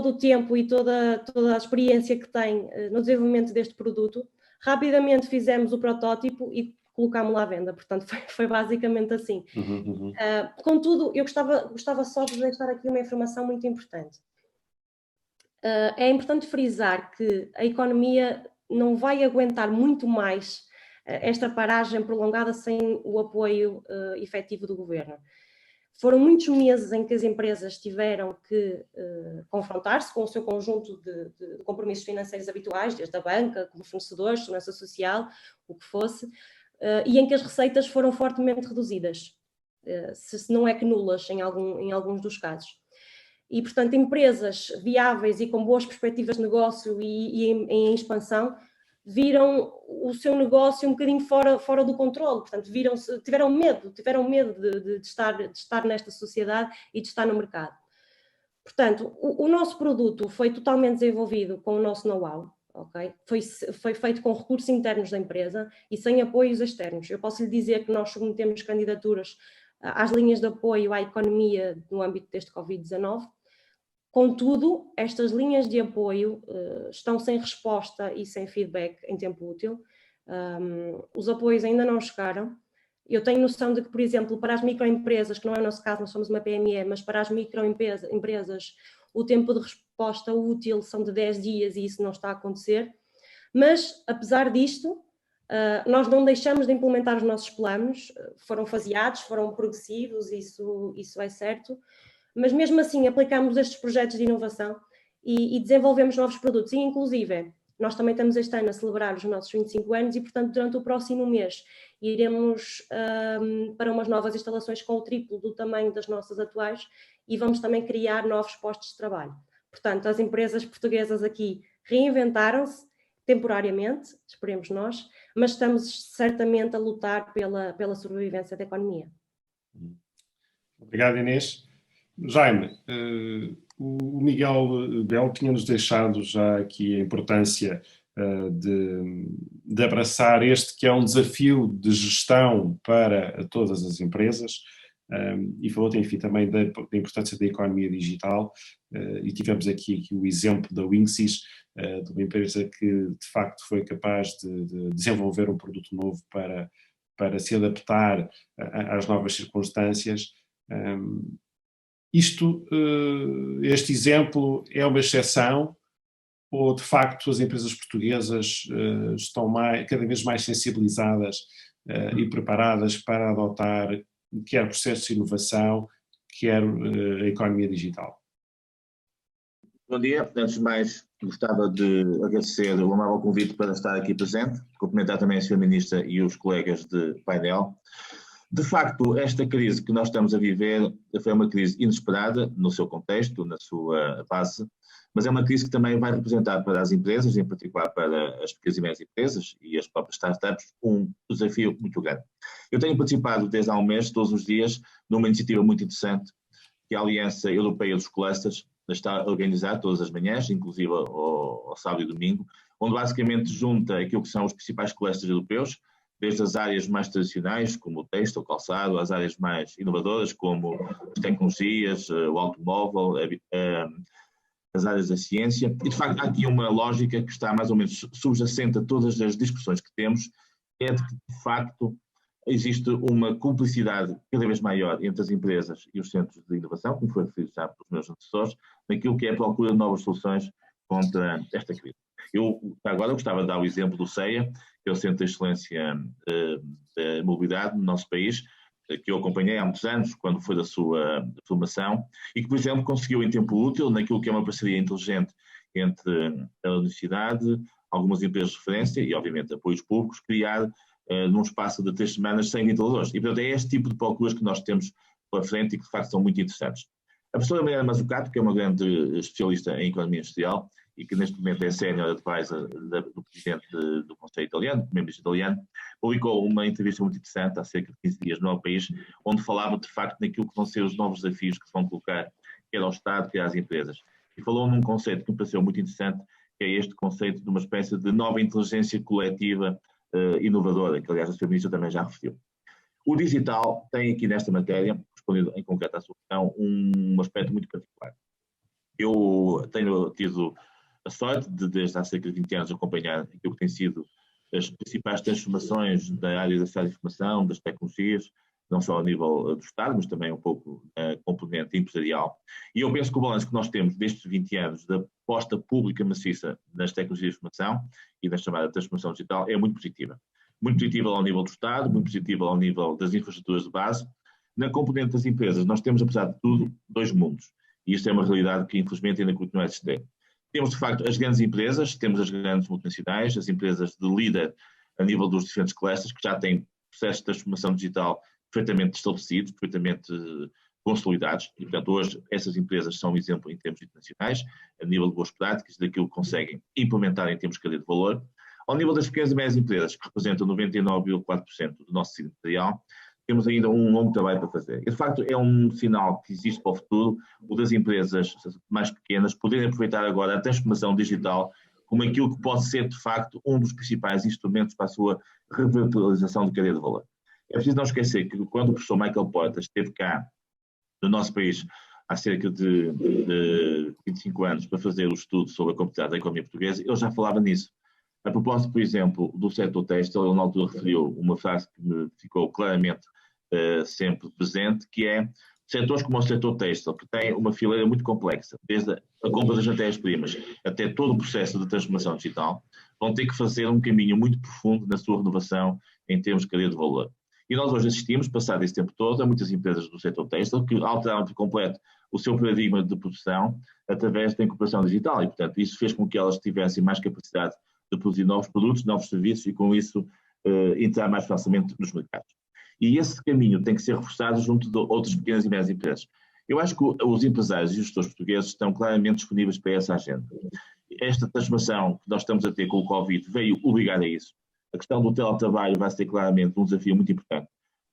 o tempo e toda a experiência que tem no desenvolvimento deste produto. Rapidamente fizemos o protótipo e colocámos-lo à venda, portanto foi basicamente assim. Contudo, eu gostava só de deixar aqui uma informação muito importante. É importante frisar que a economia não vai aguentar muito mais esta paragem prolongada sem o apoio efetivo do governo. Foram muitos meses em que as empresas tiveram que confrontar-se com o seu conjunto de compromissos financeiros habituais, desde a banca, como fornecedores, segurança social, o que fosse, e em que as receitas foram fortemente reduzidas, se não é que nulas em alguns dos casos. E, portanto, empresas viáveis e com boas perspectivas de negócio e em expansão viram o seu negócio um bocadinho fora do controle, portanto, tiveram medo de estar nesta sociedade e de estar no mercado. Portanto, o nosso produto foi totalmente desenvolvido com o nosso know-how. Okay? Foi feito com recursos internos da empresa e sem apoios externos. Eu posso lhe dizer que nós submetemos candidaturas às linhas de apoio à economia no âmbito deste Covid-19. Contudo, estas linhas de apoio estão sem resposta e sem feedback em tempo útil. Os apoios ainda não chegaram. Eu tenho noção de que, por exemplo, para as microempresas, que não é o nosso caso, nós somos uma PME, mas para as microempresas o tempo de resposta útil são de 10 dias e isso não está a acontecer. Mas, apesar disto, nós não deixamos de implementar os nossos planos, foram faseados, foram progressivos, isso é certo, mas mesmo assim aplicamos estes projetos de inovação e desenvolvemos novos produtos e, inclusive, nós também estamos este ano a celebrar os nossos 25 anos e, portanto, durante o próximo mês iremos para umas novas instalações com o triplo do tamanho das nossas atuais e vamos também criar novos postos de trabalho. Portanto, as empresas portuguesas aqui reinventaram-se temporariamente, esperemos nós, mas estamos certamente a lutar pela sobrevivência da economia. Obrigado, Inês. Jaime, o Miguel Bel tinha-nos deixado já aqui a importância de abraçar este que é um desafio de gestão para todas as empresas e falou, enfim, também da importância da economia digital e tivemos aqui o exemplo da Wingsys, de uma empresa que de facto foi capaz de desenvolver um produto novo para se adaptar às novas circunstâncias. Este exemplo é uma exceção ou de facto as empresas portuguesas estão cada vez mais sensibilizadas e preparadas para adotar quer processos de inovação, quer a economia digital? Bom dia. Antes de mais, gostava de agradecer o amável convite para estar aqui presente, cumprimentar também a Sra. Ministra e os colegas de painel. De facto, esta crise que nós estamos a viver foi uma crise inesperada no seu contexto, na sua base, mas é uma crise que também vai representar para as empresas, em particular para as pequenas e médias empresas e as próprias startups, um desafio muito grande. Eu tenho participado desde há um mês, todos os dias, numa iniciativa muito interessante que a Aliança Europeia dos Clusters está a organizar todas as manhãs, inclusive ao sábado e domingo, onde basicamente junta aquilo que são os principais clusters europeus, desde as áreas mais tradicionais, como o têxtil, o calçado, às áreas mais inovadoras, como as tecnologias, o automóvel, as áreas da ciência. E, de facto, há aqui uma lógica que está mais ou menos subjacente a todas as discussões que temos, é de que, de facto, existe uma cumplicidade cada vez maior entre as empresas e os centros de inovação, como foi referido já pelos meus antecessores, naquilo que é a procura de novas soluções contra esta crise. Eu, agora, gostava de dar o exemplo do CEA, que é o Centro de Excelência de Mobilidade no nosso país, que eu acompanhei há muitos anos, quando foi da sua formação, e que, por exemplo, conseguiu em tempo útil, naquilo que é uma parceria inteligente entre a universidade, algumas empresas de referência e, obviamente, apoios públicos, criar num espaço de 3 semanas 100 ventiladores. E, portanto, é este tipo de procuras que nós temos pela frente e que, de facto, são muito interessantes. A professora Mariana Mazzucato, que é uma grande especialista em economia industrial e que neste momento é senior advisor do presidente do Conselho Italiano, do primeiro-ministro italiano, publicou uma entrevista muito interessante há cerca de 15 dias no El País, onde falava de facto naquilo que vão ser os novos desafios que se vão colocar, quer ao Estado, quer às empresas. E falou num conceito que me pareceu muito interessante, que é este conceito de uma espécie de nova inteligência coletiva inovadora, que aliás a Sra. Ministra também já referiu. O digital tem aqui nesta matéria, respondendo em concreto à sua questão, um aspecto muito particular. Eu tenho tido a sorte de, desde há cerca de 20 anos, acompanhar aquilo que tem sido as principais transformações da área da ciência de informação, das tecnologias, não só a nível do Estado, mas também um pouco a componente empresarial. E eu penso que o balanço que nós temos destes 20 anos da aposta pública maciça nas tecnologias de informação e na chamada transformação digital é muito positiva. Muito positiva ao nível do Estado, muito positiva ao nível das infraestruturas de base. Na componente das empresas, nós temos, apesar de tudo, 2 mundos. E isto é uma realidade que, infelizmente, ainda continua a existir. Temos, de facto, as grandes empresas, temos as grandes multinacionais, as empresas de líder a nível dos diferentes clusters, que já têm processos de transformação digital perfeitamente estabelecidos, perfeitamente consolidados. E, portanto, hoje essas empresas são um exemplo em termos internacionais, a nível de boas práticas, daquilo que conseguem implementar em termos de cadeia de valor. Ao nível das pequenas e médias empresas, que representam 99,4% do nosso tecido empresarial, temos ainda um longo trabalho para fazer. E, de facto, é um sinal que existe para o futuro, o das empresas mais pequenas poderem aproveitar agora a transformação digital como aquilo que pode ser, de facto, um dos principais instrumentos para a sua revitalização de cadeia de valor. É preciso não esquecer que quando o professor Michael Portas esteve cá no nosso país há cerca de 25 anos para fazer o estudo sobre a competitividade da economia portuguesa, ele já falava nisso. A propósito, por exemplo, do setor têxtil, ele na altura referiu uma frase que me ficou claramente sempre presente, que é setores como o setor têxtil, que tem uma fileira muito complexa, desde a compra das matérias-primas até todo o processo de transformação digital, vão ter que fazer um caminho muito profundo na sua renovação em termos de cadeia de valor. E nós hoje assistimos, passado esse tempo todo, a muitas empresas do setor têxtil que alteraram por completo o seu paradigma de produção através da incorporação digital e, portanto, isso fez com que elas tivessem mais capacidade de produzir novos produtos, novos serviços e, com isso, entrar mais facilmente nos mercados. E esse caminho tem que ser reforçado junto de outras pequenas e médias empresas. Eu acho que os empresários e os gestores portugueses estão claramente disponíveis para essa agenda. Esta transformação que nós estamos a ter com o Covid veio obrigar a isso. A questão do teletrabalho vai ser claramente um desafio muito importante,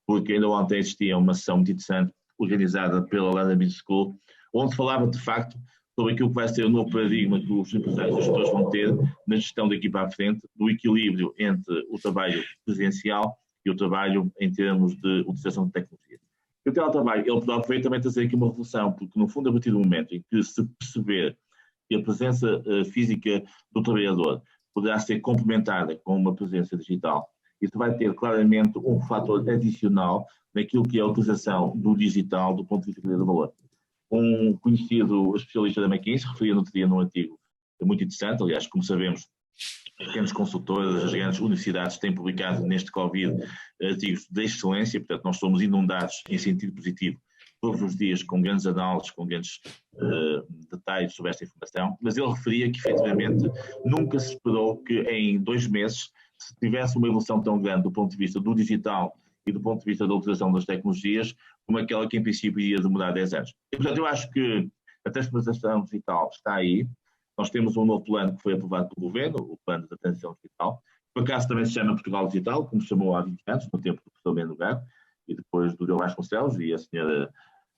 porque ainda ontem existia uma sessão muito interessante organizada pela London Business School, onde falava de facto sobre aquilo que vai ser o novo paradigma que os empresários e os gestores vão ter na gestão daqui para a frente, do equilíbrio entre o trabalho presencial e o trabalho em termos de utilização de tecnologia. E o teletrabalho, ele próprio veio também trazer aqui uma revolução, porque no fundo, a partir do momento em que se perceber que a presença física do trabalhador poderá ser complementada com uma presença digital, isso vai ter claramente um fator adicional naquilo que é a utilização do digital do ponto de vista de valor. Um conhecido especialista da McKinsey referia no outro dia num artigo muito interessante, aliás, como sabemos, as grandes consultoras, as grandes universidades têm publicado neste Covid artigos de excelência, portanto nós somos inundados em sentido positivo todos os dias com grandes análises, com grandes detalhes sobre esta informação, mas ele referia que efetivamente nunca se esperou que em 2 meses se tivesse uma evolução tão grande do ponto de vista do digital e do ponto de vista da utilização das tecnologias, como aquela que em princípio iria demorar 10 anos. E, portanto, eu acho que a transformação digital está aí. Nós temos um novo plano que foi aprovado pelo Governo, o Plano da Transição Digital. Por acaso também se chama Portugal Digital, como se chamou há 20 anos, no tempo do professor Bento Gago, e depois do Diogo Vasconcelos, e a senhora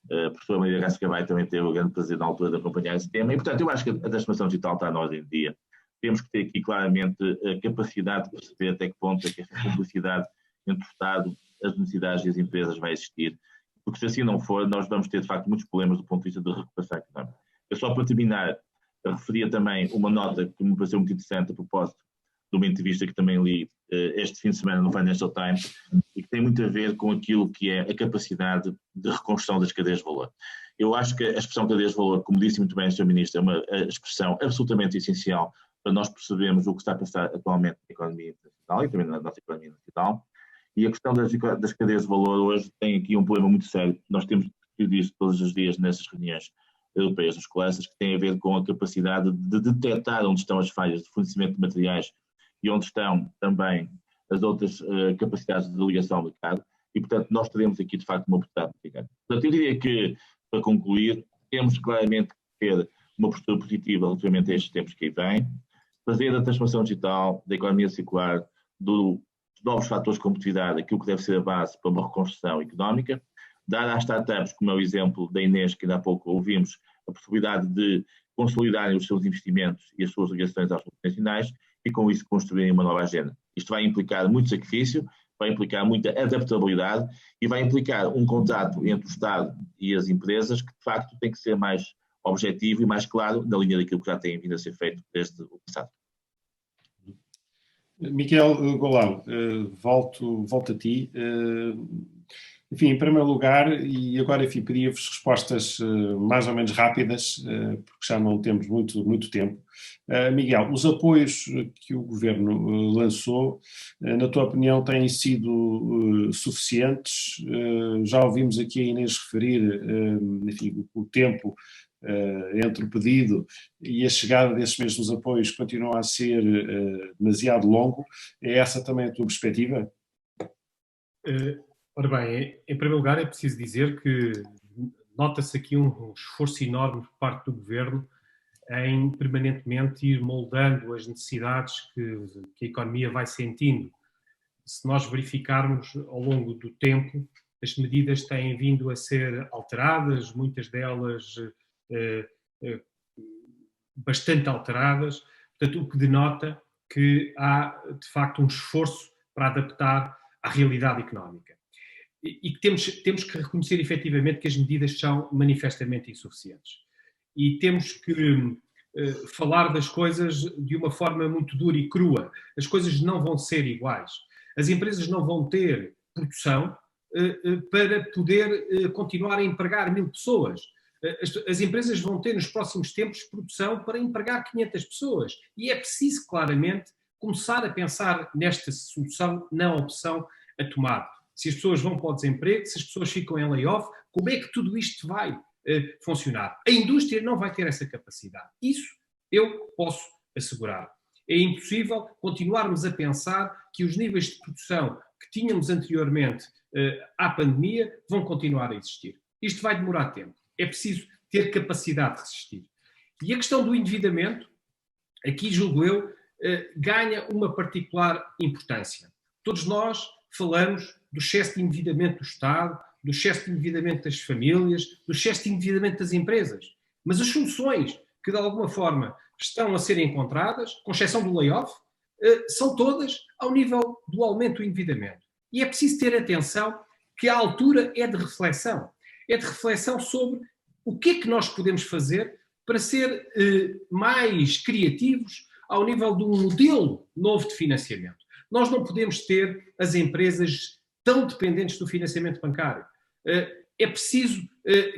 professora Maria Graça Cavalho também teve o grande prazer na altura de acompanhar esse tema. E, portanto, eu acho que a transformação digital está na ordem do dia. Temos que ter aqui claramente a capacidade de perceber até que ponto é que esta cumplicidade entre o Estado, as necessidades e as empresas vai existir, porque se assim não for, nós vamos ter de facto muitos problemas do ponto de vista da recuperação económica. Eu só para terminar, referia também uma nota que me pareceu muito interessante a propósito de uma entrevista que também li este fim de semana no Financial Times e que tem muito a ver com aquilo que é a capacidade de reconstrução das cadeias de valor. Eu acho que a expressão cadeias de valor, como disse muito bem o Sr. Ministro, é uma expressão absolutamente essencial para nós percebermos o que está a passar atualmente na economia internacional e também na nossa economia nacional. E a questão das cadeias de valor hoje tem aqui um problema muito sério. Nós temos discutido isto todos os dias nessas reuniões europeias dos colegas, que tem a ver com a capacidade de detectar onde estão as falhas de fornecimento de materiais e onde estão também as outras capacidades de ligação ao mercado. E, portanto, nós teremos aqui, de facto, uma oportunidade muito grande. Portanto, eu diria que, para concluir, temos claramente que ter uma postura positiva relativamente a estes tempos que aí vêm, fazer da transformação digital, da economia circular, dos novos fatores de competitividade, aquilo que deve ser a base para uma reconstrução económica, dar às startups, como é o exemplo da Inês, que ainda há pouco ouvimos, a possibilidade de consolidarem os seus investimentos e as suas ligações às multinacionais e, com isso, construírem uma nova agenda. Isto vai implicar muito sacrifício, vai implicar muita adaptabilidade e vai implicar um contrato entre o Estado e as empresas que, de facto, tem que ser mais objetivo e mais claro na linha daquilo que já tem vindo a ser feito desde o passado. Miquel Goulão, volto a ti. Enfim, em primeiro lugar, e agora enfim, pedia-vos respostas mais ou menos rápidas, porque já não temos muito tempo. Miguel, os apoios que o Governo lançou, na tua opinião, têm sido suficientes? Já ouvimos aqui a Inês referir, enfim, o tempo entre o pedido e a chegada desses mesmos apoios continua a ser demasiado longo. É essa também a tua perspectiva? Ora bem, em primeiro lugar é preciso dizer que nota-se aqui um esforço enorme por parte do Governo em permanentemente ir moldando as necessidades que a economia vai sentindo. Se nós verificarmos ao longo do tempo, as medidas têm vindo a ser alteradas, muitas delas bastante alteradas, portanto, o que denota que há, de facto, um esforço para adaptar à realidade económica. e que temos que reconhecer efetivamente que as medidas são manifestamente insuficientes. E temos que falar das coisas de uma forma muito dura e crua. As coisas não vão ser iguais. As empresas não vão ter produção para poder continuar a empregar 1000 pessoas. As empresas vão ter nos próximos tempos produção para empregar 500 pessoas. E é preciso claramente começar a pensar nesta solução, na opção a tomar. Se as pessoas vão para o desemprego, se as pessoas ficam em layoff, como é que tudo isto vai funcionar? A indústria não vai ter essa capacidade. Isso eu posso assegurar. É impossível continuarmos a pensar que os níveis de produção que tínhamos anteriormente à pandemia vão continuar a existir. Isto vai demorar tempo. É preciso ter capacidade de resistir. E a questão do endividamento, aqui julgo eu, ganha uma particular importância. Todos nós falamos do excesso de endividamento do Estado, do excesso de endividamento das famílias, do excesso de endividamento das empresas. Mas as soluções que de alguma forma estão a ser encontradas, com exceção do layoff, são todas ao nível do aumento do endividamento. E é preciso ter atenção que a altura é de reflexão. É de reflexão sobre o que é que nós podemos fazer para ser mais criativos ao nível de um modelo novo de financiamento. Nós não podemos ter as empresas tão dependentes do financiamento bancário. É preciso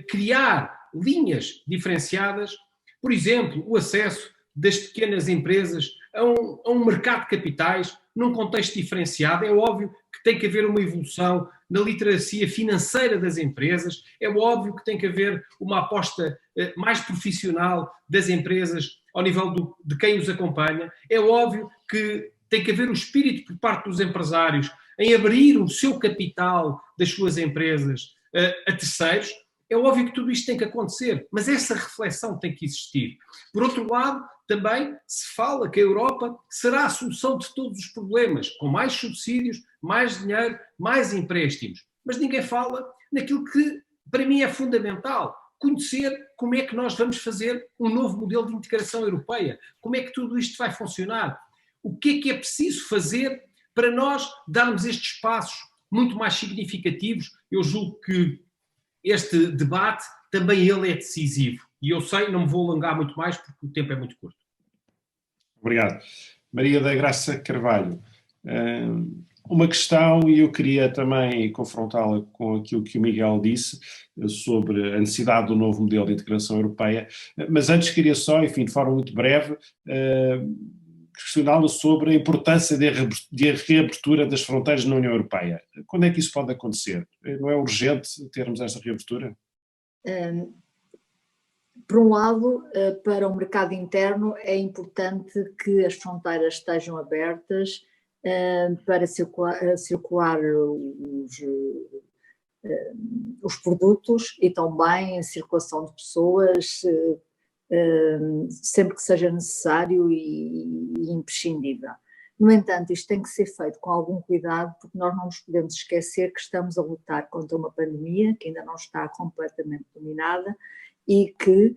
criar linhas diferenciadas, por exemplo, o acesso das pequenas empresas a um mercado de capitais num contexto diferenciado. É óbvio que tem que haver uma evolução na literacia financeira das empresas, é óbvio que tem que haver uma aposta mais profissional das empresas ao nível de quem os acompanha, é óbvio que tem que haver o espírito por parte dos empresários em abrir o seu capital das suas empresas a terceiros. É óbvio que tudo isto tem que acontecer, mas essa reflexão tem que existir. Por outro lado, também se fala que a Europa será a solução de todos os problemas, com mais subsídios, mais dinheiro, mais empréstimos. Mas ninguém fala naquilo que, para mim, é fundamental. Conhecer como é que nós vamos fazer um novo modelo de integração europeia. Como é que tudo isto vai funcionar. O que é preciso fazer para nós darmos estes passos muito mais significativos. Eu julgo que este debate também ele é decisivo. E eu sei, não me vou alongar muito mais porque o tempo é muito curto. Obrigado. Maria da Graça Carvalho, uma questão, e eu queria também confrontá-la com aquilo que o Miguel disse sobre a necessidade do novo modelo de integração europeia, mas antes queria só, enfim, de forma muito breve, questioná-lo sobre a importância de reabertura das fronteiras na União Europeia. Quando é que isso pode acontecer? Não é urgente termos esta reabertura? Por um lado, para o mercado interno é importante que as fronteiras estejam abertas para circular os produtos e também a circulação de pessoas sempre que seja necessário e imprescindível. No entanto, isto tem que ser feito com algum cuidado, porque nós não nos podemos esquecer que estamos a lutar contra uma pandemia que ainda não está completamente dominada e que,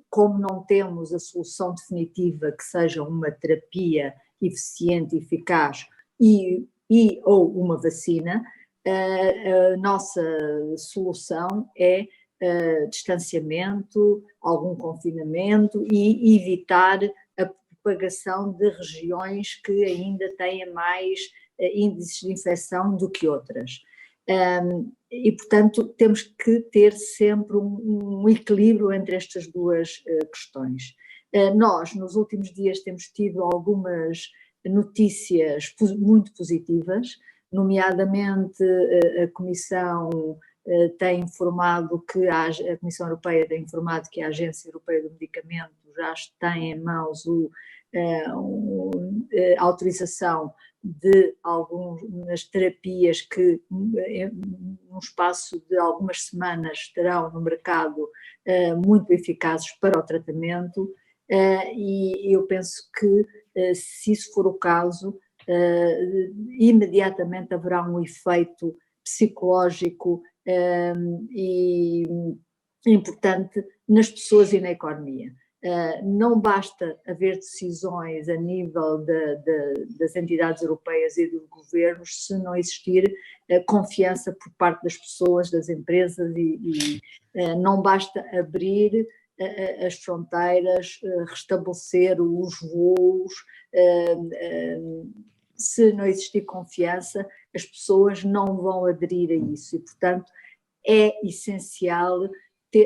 como não temos a solução definitiva que seja uma terapia eficiente e eficaz ou uma vacina, a nossa solução é distanciamento, algum confinamento e evitar a propagação de regiões que ainda têm mais índices de infecção do que outras. E, portanto, temos que ter sempre um equilíbrio entre estas duas questões. Nós, nos últimos dias, temos tido algumas notícias muito positivas, nomeadamente a Comissão tem informado que a Comissão Europeia tem informado que a Agência Europeia do Medicamento já tem em mãos a autorização de algumas terapias que, num espaço de algumas semanas, estarão no mercado muito eficazes para o tratamento, e eu penso que, se isso for o caso, imediatamente haverá um efeito psicológico e importante nas pessoas e na economia. Não basta haver decisões a nível das entidades europeias e dos governos se não existir confiança por parte das pessoas, das empresas e não basta abrir as fronteiras, restabelecer os voos. Se não existir confiança, as pessoas não vão aderir a isso e, portanto, é essencial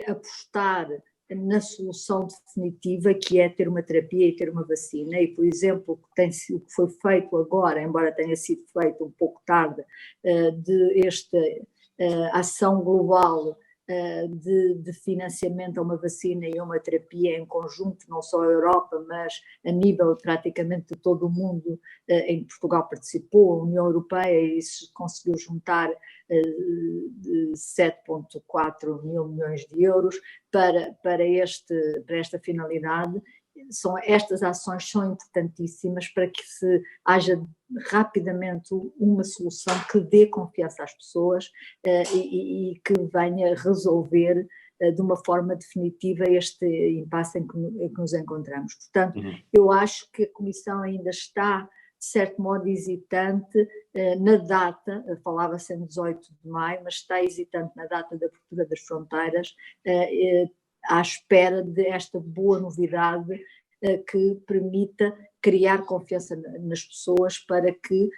apostar na solução definitiva, que é ter uma terapia e ter uma vacina. E, por exemplo, o que foi feito agora, embora tenha sido feito um pouco tarde, de esta ação global de financiamento a uma vacina e a uma terapia em conjunto, não só a Europa, mas a nível praticamente de todo o mundo. Em Portugal participou, a União Europeia, e isso conseguiu juntar 7,4 mil milhões de euros para esta finalidade. Estas ações são importantíssimas para que se haja rapidamente uma solução que dê confiança às pessoas e que venha resolver de uma forma definitiva este impasse em que nos encontramos. Portanto, eu acho que a Comissão ainda está, de certo modo, hesitante na data, falava-se em 18 de maio, mas está hesitante na data da abertura das fronteiras, à espera desta boa novidade que permita criar confiança nas pessoas para que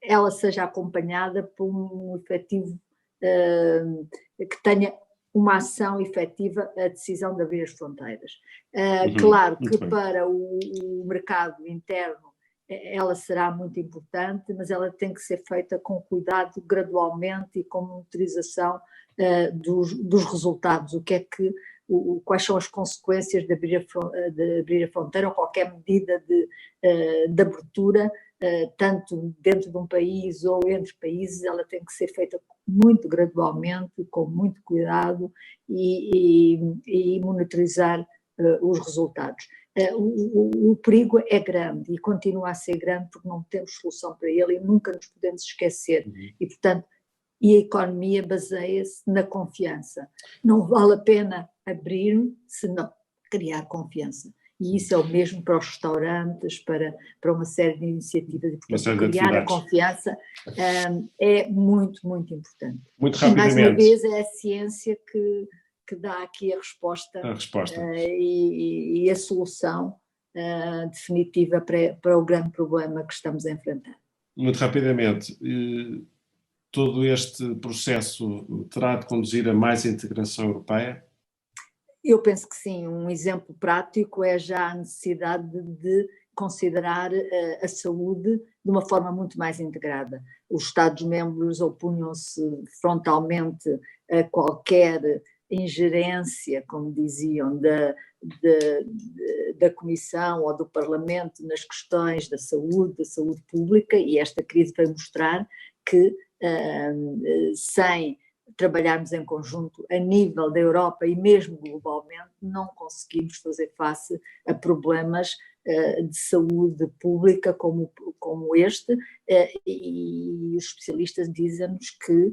ela seja acompanhada por um efetivo, que tenha uma ação efetiva a decisão de abrir as fronteiras. Claro que para o mercado interno ela será muito importante, mas ela tem que ser feita com cuidado, gradualmente e com monitorização dos resultados. Quais são as consequências de abrir a fronteira, ou qualquer medida de abertura, tanto dentro de um país ou entre países, ela tem que ser feita muito gradualmente, com muito cuidado e monitorizar os resultados. O perigo é grande e continua a ser grande porque não temos solução para ele e nunca nos podemos esquecer. E, portanto, a economia baseia-se na confiança. Não vale a pena abrir se não criar confiança. E isso é o mesmo para os restaurantes, para uma série de iniciativas. E, portanto, criar a confiança é muito, muito importante. Muito rapidamente. E, mais uma vez, é a ciência que dá aqui a resposta. E a solução definitiva para o grande problema que estamos a enfrentar. Muito rapidamente, todo este processo terá de conduzir a mais integração europeia? Eu penso que sim. Um exemplo prático é já a necessidade de considerar a saúde de uma forma muito mais integrada. Os Estados-membros opunham-se frontalmente a qualquer ingerência, como diziam, da Comissão ou do Parlamento nas questões da saúde pública, e esta crise vai mostrar que sem trabalharmos em conjunto a nível da Europa e mesmo globalmente, não conseguimos fazer face a problemas de saúde pública como este, e os especialistas dizem-nos que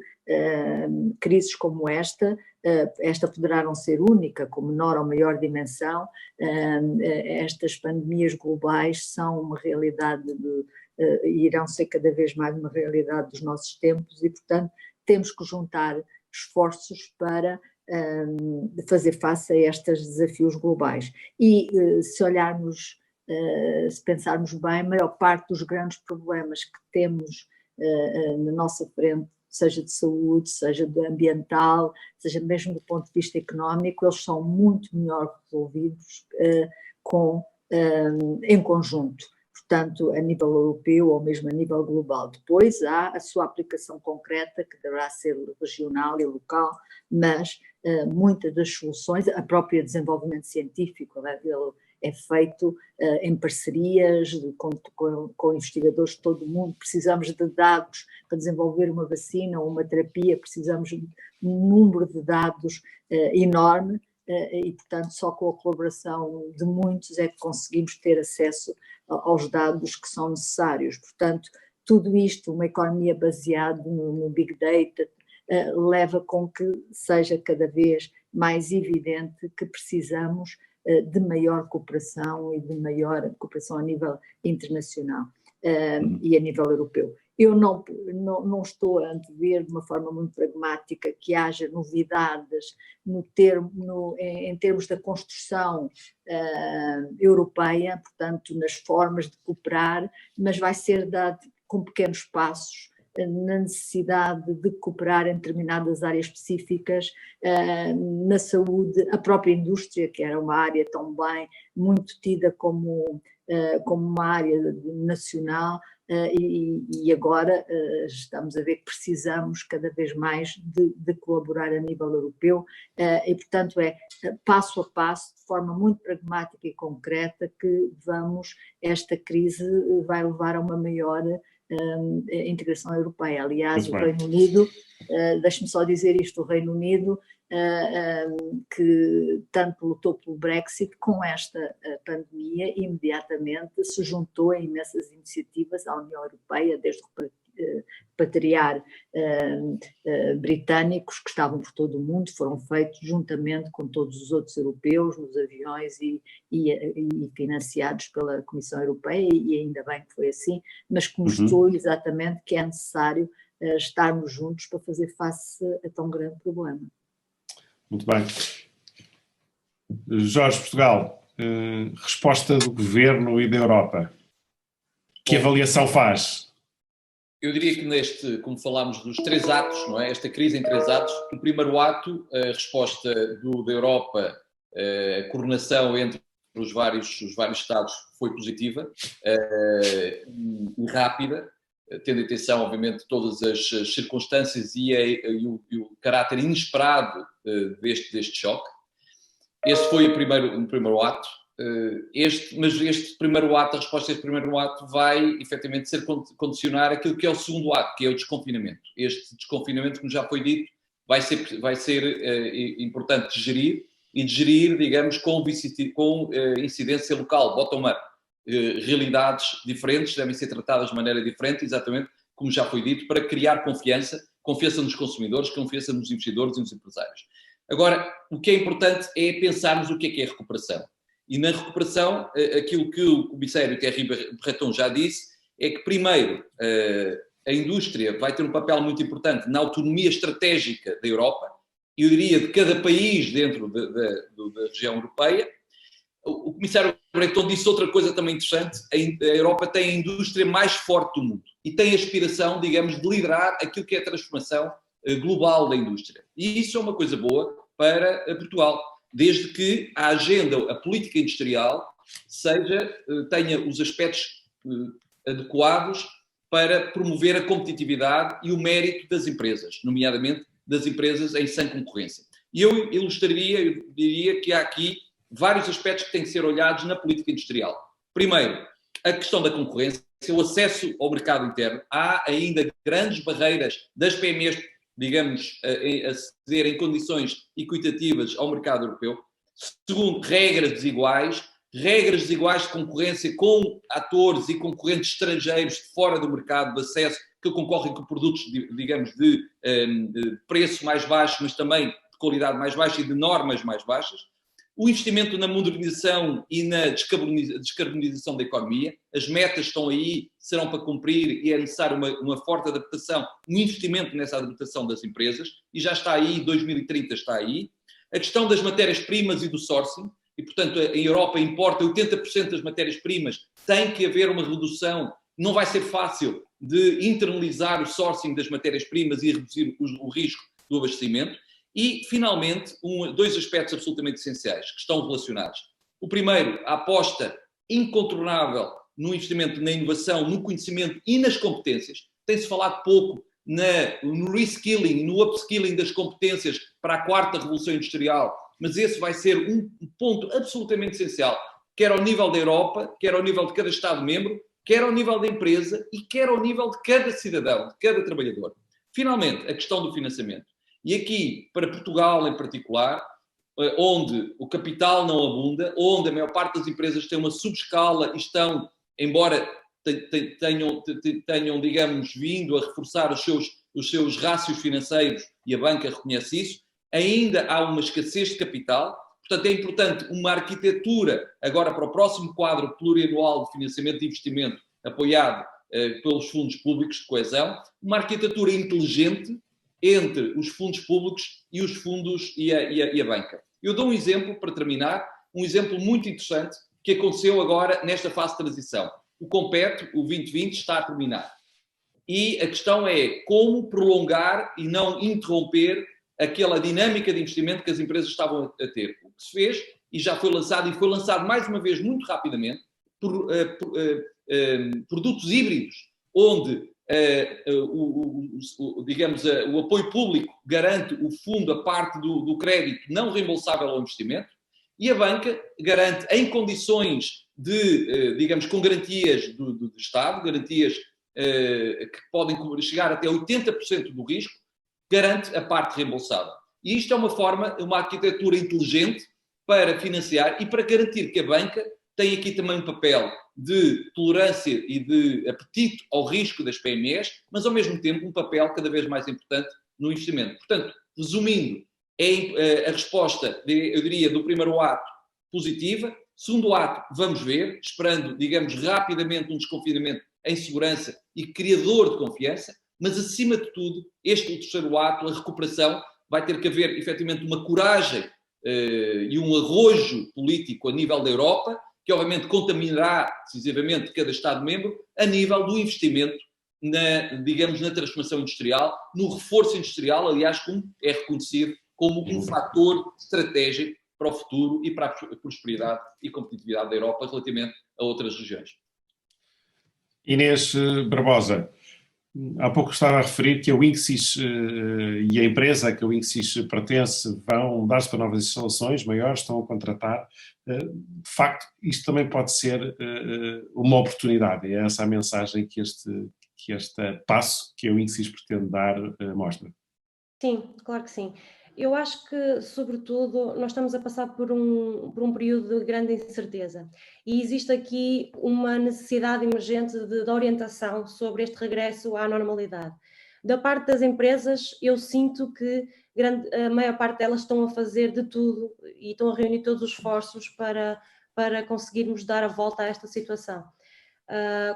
crises como esta poderá não ser única, com menor ou maior dimensão. Estas pandemias globais são uma realidade, irão ser cada vez mais uma realidade dos nossos tempos e, portanto, temos que juntar esforços para fazer face a estes desafios globais. E se olharmos, se pensarmos bem, a maior parte dos grandes problemas que temos na nossa frente, seja de saúde, seja de ambiental, seja mesmo do ponto de vista económico, eles são muito melhor resolvidos em conjunto. Portanto, a nível europeu ou mesmo a nível global. Depois há a sua aplicação concreta, que deverá ser regional e local, mas muitas das soluções, a própria desenvolvimento científico, ele é feito em parcerias com investigadores de todo o mundo. Precisamos de dados para desenvolver uma vacina ou uma terapia, precisamos de um número de dados enorme, e, portanto, só com a colaboração de muitos é que conseguimos ter acesso aos dados que são necessários. Portanto, tudo isto, uma economia baseada no Big Data, leva com que seja cada vez mais evidente que precisamos de maior cooperação e de maior cooperação a nível internacional e a nível europeu. Eu não estou a antever de uma forma muito pragmática que haja novidades em termos da construção europeia, portanto, nas formas de cooperar, mas vai ser dado com pequenos passos na necessidade de cooperar em determinadas áreas específicas, na saúde, a própria indústria, que era uma área também muito tida como uma área nacional, e agora estamos a ver que precisamos cada vez mais de colaborar a nível europeu, e portanto é passo a passo, de forma muito pragmática e concreta, que esta crise vai levar a uma maior integração europeia. Aliás, o Reino Unido, deixe-me só dizer isto, o Reino Unido, que tanto lutou pelo Brexit, com esta pandemia, imediatamente se juntou a imensas iniciativas à União Europeia, desde repatriar britânicos que estavam por todo o mundo, foram feitos juntamente com todos os outros europeus nos aviões e financiados pela Comissão Europeia, e ainda bem que foi assim, mas que mostrou exatamente que é necessário estarmos juntos para fazer face a tão grande problema. Muito bem. Jorge, Portugal, resposta do Governo e da Europa. Que avaliação faz? Eu diria que como falámos dos 3 atos, não é? Esta crise em 3 atos, o primeiro ato, a resposta da Europa, a coordenação entre os vários Estados foi positiva e rápida, tendo em atenção, obviamente, todas as circunstâncias e o caráter inesperado deste choque. Este foi o primeiro ato. Mas este primeiro ato, a resposta a este primeiro ato vai, efetivamente, condicionar aquilo que é o segundo ato, que é o desconfinamento. Este desconfinamento, como já foi dito, vai ser importante de gerir, digamos, com incidência local, bottom-up. Realidades diferentes, devem ser tratadas de maneira diferente, exatamente como já foi dito, para criar confiança nos consumidores, confiança nos investidores e nos empresários. Agora, o que é importante é pensarmos o que é recuperação. E na recuperação, aquilo que o comissário Thierry Breton já disse, é que primeiro a indústria vai ter um papel muito importante na autonomia estratégica da Europa, eu diria de cada país dentro da região europeia. O comissário Breton disse outra coisa também interessante, a Europa tem a indústria mais forte do mundo e tem a aspiração, digamos, de liderar aquilo que é a transformação global da indústria. E isso é uma coisa boa para Portugal, desde que a agenda, a política industrial, tenha os aspectos adequados para promover a competitividade e o mérito das empresas, nomeadamente das empresas em sã concorrência. E eu diria que há aqui vários aspectos que têm que ser olhados na política industrial. Primeiro, a questão da concorrência, o acesso ao mercado interno. Há ainda grandes barreiras das PMEs, digamos, a aceder em condições equitativas ao mercado europeu. Segundo, regras desiguais de concorrência com atores e concorrentes estrangeiros de fora do mercado de acesso, que concorrem com produtos, digamos, de preço mais baixo, mas também de qualidade mais baixa e de normas mais baixas. O investimento na modernização e na descarbonização da economia. As metas estão aí, serão para cumprir e é necessário uma forte adaptação, um investimento nessa adaptação das empresas, e já está aí, 2030 está aí. A questão das matérias-primas e do sourcing, e portanto a Europa importa 80% das matérias-primas, tem que haver uma redução, não vai ser fácil de internalizar o sourcing das matérias-primas e reduzir o risco do abastecimento. E, finalmente, 2 aspectos absolutamente essenciais que estão relacionados. O primeiro, a aposta incontornável no investimento na inovação, no conhecimento e nas competências. Tem-se falado pouco no reskilling, no upskilling das competências para a 4ª revolução industrial, mas esse vai ser um ponto absolutamente essencial, quer ao nível da Europa, quer ao nível de cada Estado-membro, quer ao nível da empresa e quer ao nível de cada cidadão, de cada trabalhador. Finalmente, a questão do financiamento. E aqui, para Portugal em particular, onde o capital não abunda, onde a maior parte das empresas tem uma subescala e estão, embora tenham, digamos, vindo a reforçar os seus rácios financeiros, e a banca reconhece isso, ainda há uma escassez de capital. Portanto, é importante uma arquitetura, agora para o próximo quadro plurianual de financiamento de investimento apoiado pelos fundos públicos de coesão, uma arquitetura inteligente entre os fundos públicos e os fundos e a banca. Eu dou um exemplo, para terminar, um exemplo muito interessante que aconteceu agora nesta fase de transição. O Compete, o 2020, está a terminar. E a questão é como prolongar e não interromper aquela dinâmica de investimento que as empresas estavam a ter. O que se fez, e já foi lançado, e foi lançado mais uma vez muito rapidamente, produtos híbridos, onde o apoio público garante o fundo, a parte do crédito não reembolsável ao investimento, e a banca garante em condições com garantias do Estado, garantias que podem chegar até 80% do risco, garante a parte reembolsável. E isto é uma arquitetura inteligente para financiar e para garantir que a banca tem aqui também um papel de tolerância e de apetite ao risco das PMEs, mas ao mesmo tempo um papel cada vez mais importante no investimento. Portanto, resumindo, é a resposta, eu diria, do primeiro ato positiva. Segundo ato, vamos ver, esperando, digamos, rapidamente um desconfinamento em segurança e criador de confiança, mas acima de tudo, o terceiro ato, a recuperação, vai ter que haver efetivamente uma coragem e um arrojo político a nível da Europa, que obviamente contaminará decisivamente cada Estado-membro, a nível do investimento na transformação industrial, no reforço industrial, aliás, como é reconhecido como um fator estratégico para o futuro e para a prosperidade e competitividade da Europa relativamente a outras regiões. Inês Barbosa, há pouco estava a referir que a WINCSIS e a empresa a que a WINCSIS pertence vão dar-se para novas instalações maiores, estão a contratar. De facto, isto também pode ser uma oportunidade, é essa a mensagem que este passo que a WINCSIS pretende dar mostra. Sim, claro que sim. Eu acho que, sobretudo, nós estamos a passar por um período de grande incerteza e existe aqui uma necessidade emergente de orientação sobre este regresso à normalidade. Da parte das empresas, eu sinto que a maior parte delas estão a fazer de tudo e estão a reunir todos os esforços para conseguirmos dar a volta a esta situação.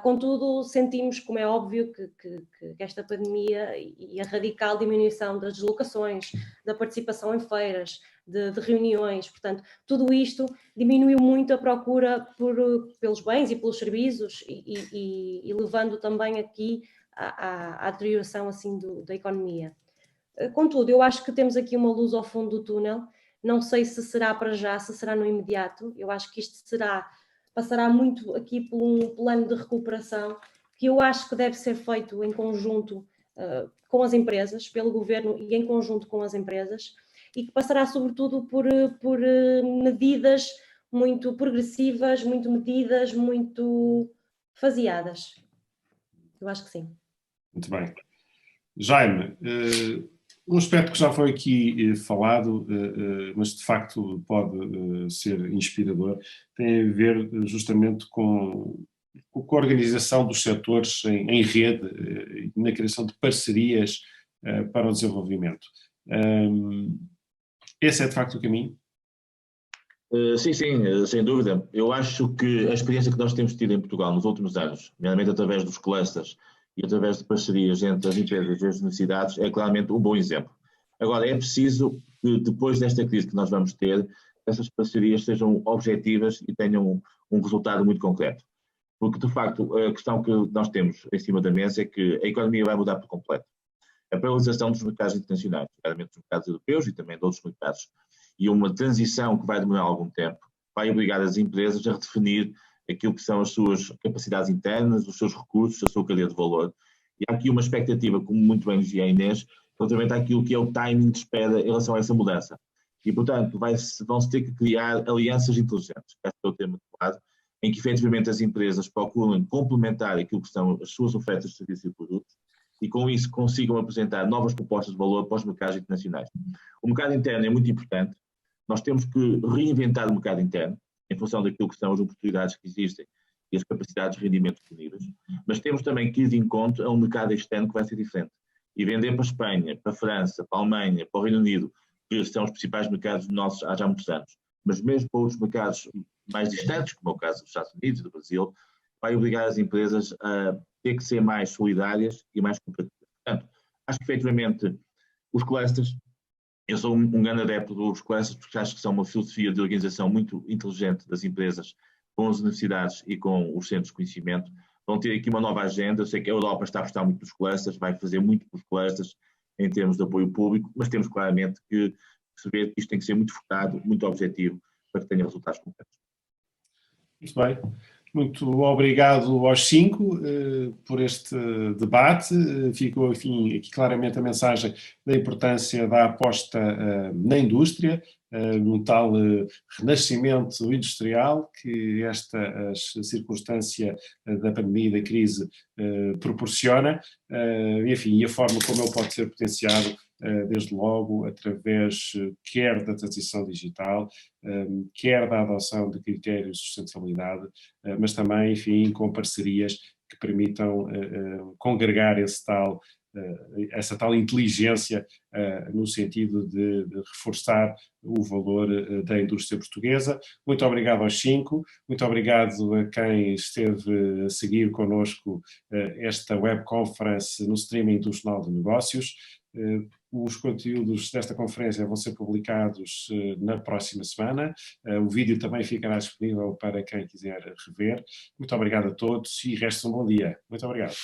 Contudo, sentimos, como é óbvio, que esta pandemia e a radical diminuição das deslocações, da participação em feiras, de reuniões, portanto, tudo isto diminuiu muito a procura pelos bens e pelos serviços e levando também aqui à deterioração assim, da economia. Contudo, eu acho que temos aqui uma luz ao fundo do túnel, não sei se será para já, se será no imediato, eu acho que isto passará muito aqui por um plano de recuperação que eu acho que deve ser feito em conjunto com as empresas, pelo governo e em conjunto com as empresas, e que passará sobretudo por medidas muito progressivas, muito medidas, muito faseadas. Eu acho que sim. Muito bem. Jaime, um aspecto que já foi aqui falado, mas de facto pode ser inspirador, tem a ver justamente com a organização dos setores em rede, na criação de parcerias para o desenvolvimento. Esse é de facto o caminho? Sim, sem dúvida. Eu acho que a experiência que nós temos tido em Portugal nos últimos anos, nomeadamente através dos clusters e através de parcerias entre as empresas e as universidades, é claramente um bom exemplo. Agora, é preciso que depois desta crise que nós vamos ter, essas parcerias sejam objetivas e tenham um resultado muito concreto. Porque, de facto, a questão que nós temos em cima da mesa é que a economia vai mudar por completo. A paralisação dos mercados internacionais, nomeadamente dos mercados europeus e também de outros mercados, e uma transição que vai demorar algum tempo, vai obrigar as empresas a redefinir aquilo que são as suas capacidades internas, os seus recursos, a sua cadeia de valor. E há aqui uma expectativa, como muito bem dizia a Inês, relativamente àquilo que é o timing de espera em relação a essa mudança. E, portanto, vão-se ter que criar alianças inteligentes, que é o tema do lado, em que efetivamente as empresas procuram complementar aquilo que são as suas ofertas de serviços e produtos e com isso consigam apresentar novas propostas de valor para os mercados internacionais. O mercado interno é muito importante, nós temos que reinventar o mercado interno, em função daquilo que são as oportunidades que existem e as capacidades de rendimento disponíveis, mas temos também que ir de encontro a um mercado externo que vai ser diferente. E vender para a Espanha, para a França, para a Alemanha, para o Reino Unido, que são os principais mercados nossos há já muitos anos, mas mesmo para outros mercados mais distantes, como é o caso dos Estados Unidos e do Brasil, vai obrigar as empresas a ter que ser mais solidárias e mais competitivas. Portanto, acho que efetivamente os clusters, eu sou um grande adepto dos clusters porque acho que são uma filosofia de organização muito inteligente das empresas com as universidades e com os centros de conhecimento. Vão ter aqui uma nova agenda. Eu sei que a Europa está a apostar muito nos clusters, vai fazer muito pelos clusters em termos de apoio público, mas temos claramente que perceber que isto tem que ser muito focado, muito objetivo, para que tenha resultados concretos. Muito bem. Muito obrigado aos 5 por este debate. Ficou, enfim, aqui claramente a mensagem da importância da aposta na indústria, num tal renascimento industrial que esta circunstância da pandemia e da crise proporciona, enfim, e a forma como ele pode ser potenciado desde logo através quer da transição digital, quer da adoção de critérios de sustentabilidade, mas também, enfim, com parcerias que permitam congregar essa tal inteligência no sentido de reforçar o valor da indústria portuguesa. Muito obrigado aos 5, muito obrigado a quem esteve a seguir connosco esta webconference no streaming do Jornal de Negócios. Os conteúdos desta conferência vão ser publicados na próxima semana. O vídeo também ficará disponível para quem quiser rever. Muito obrigado a todos e resta um bom dia. Muito obrigado.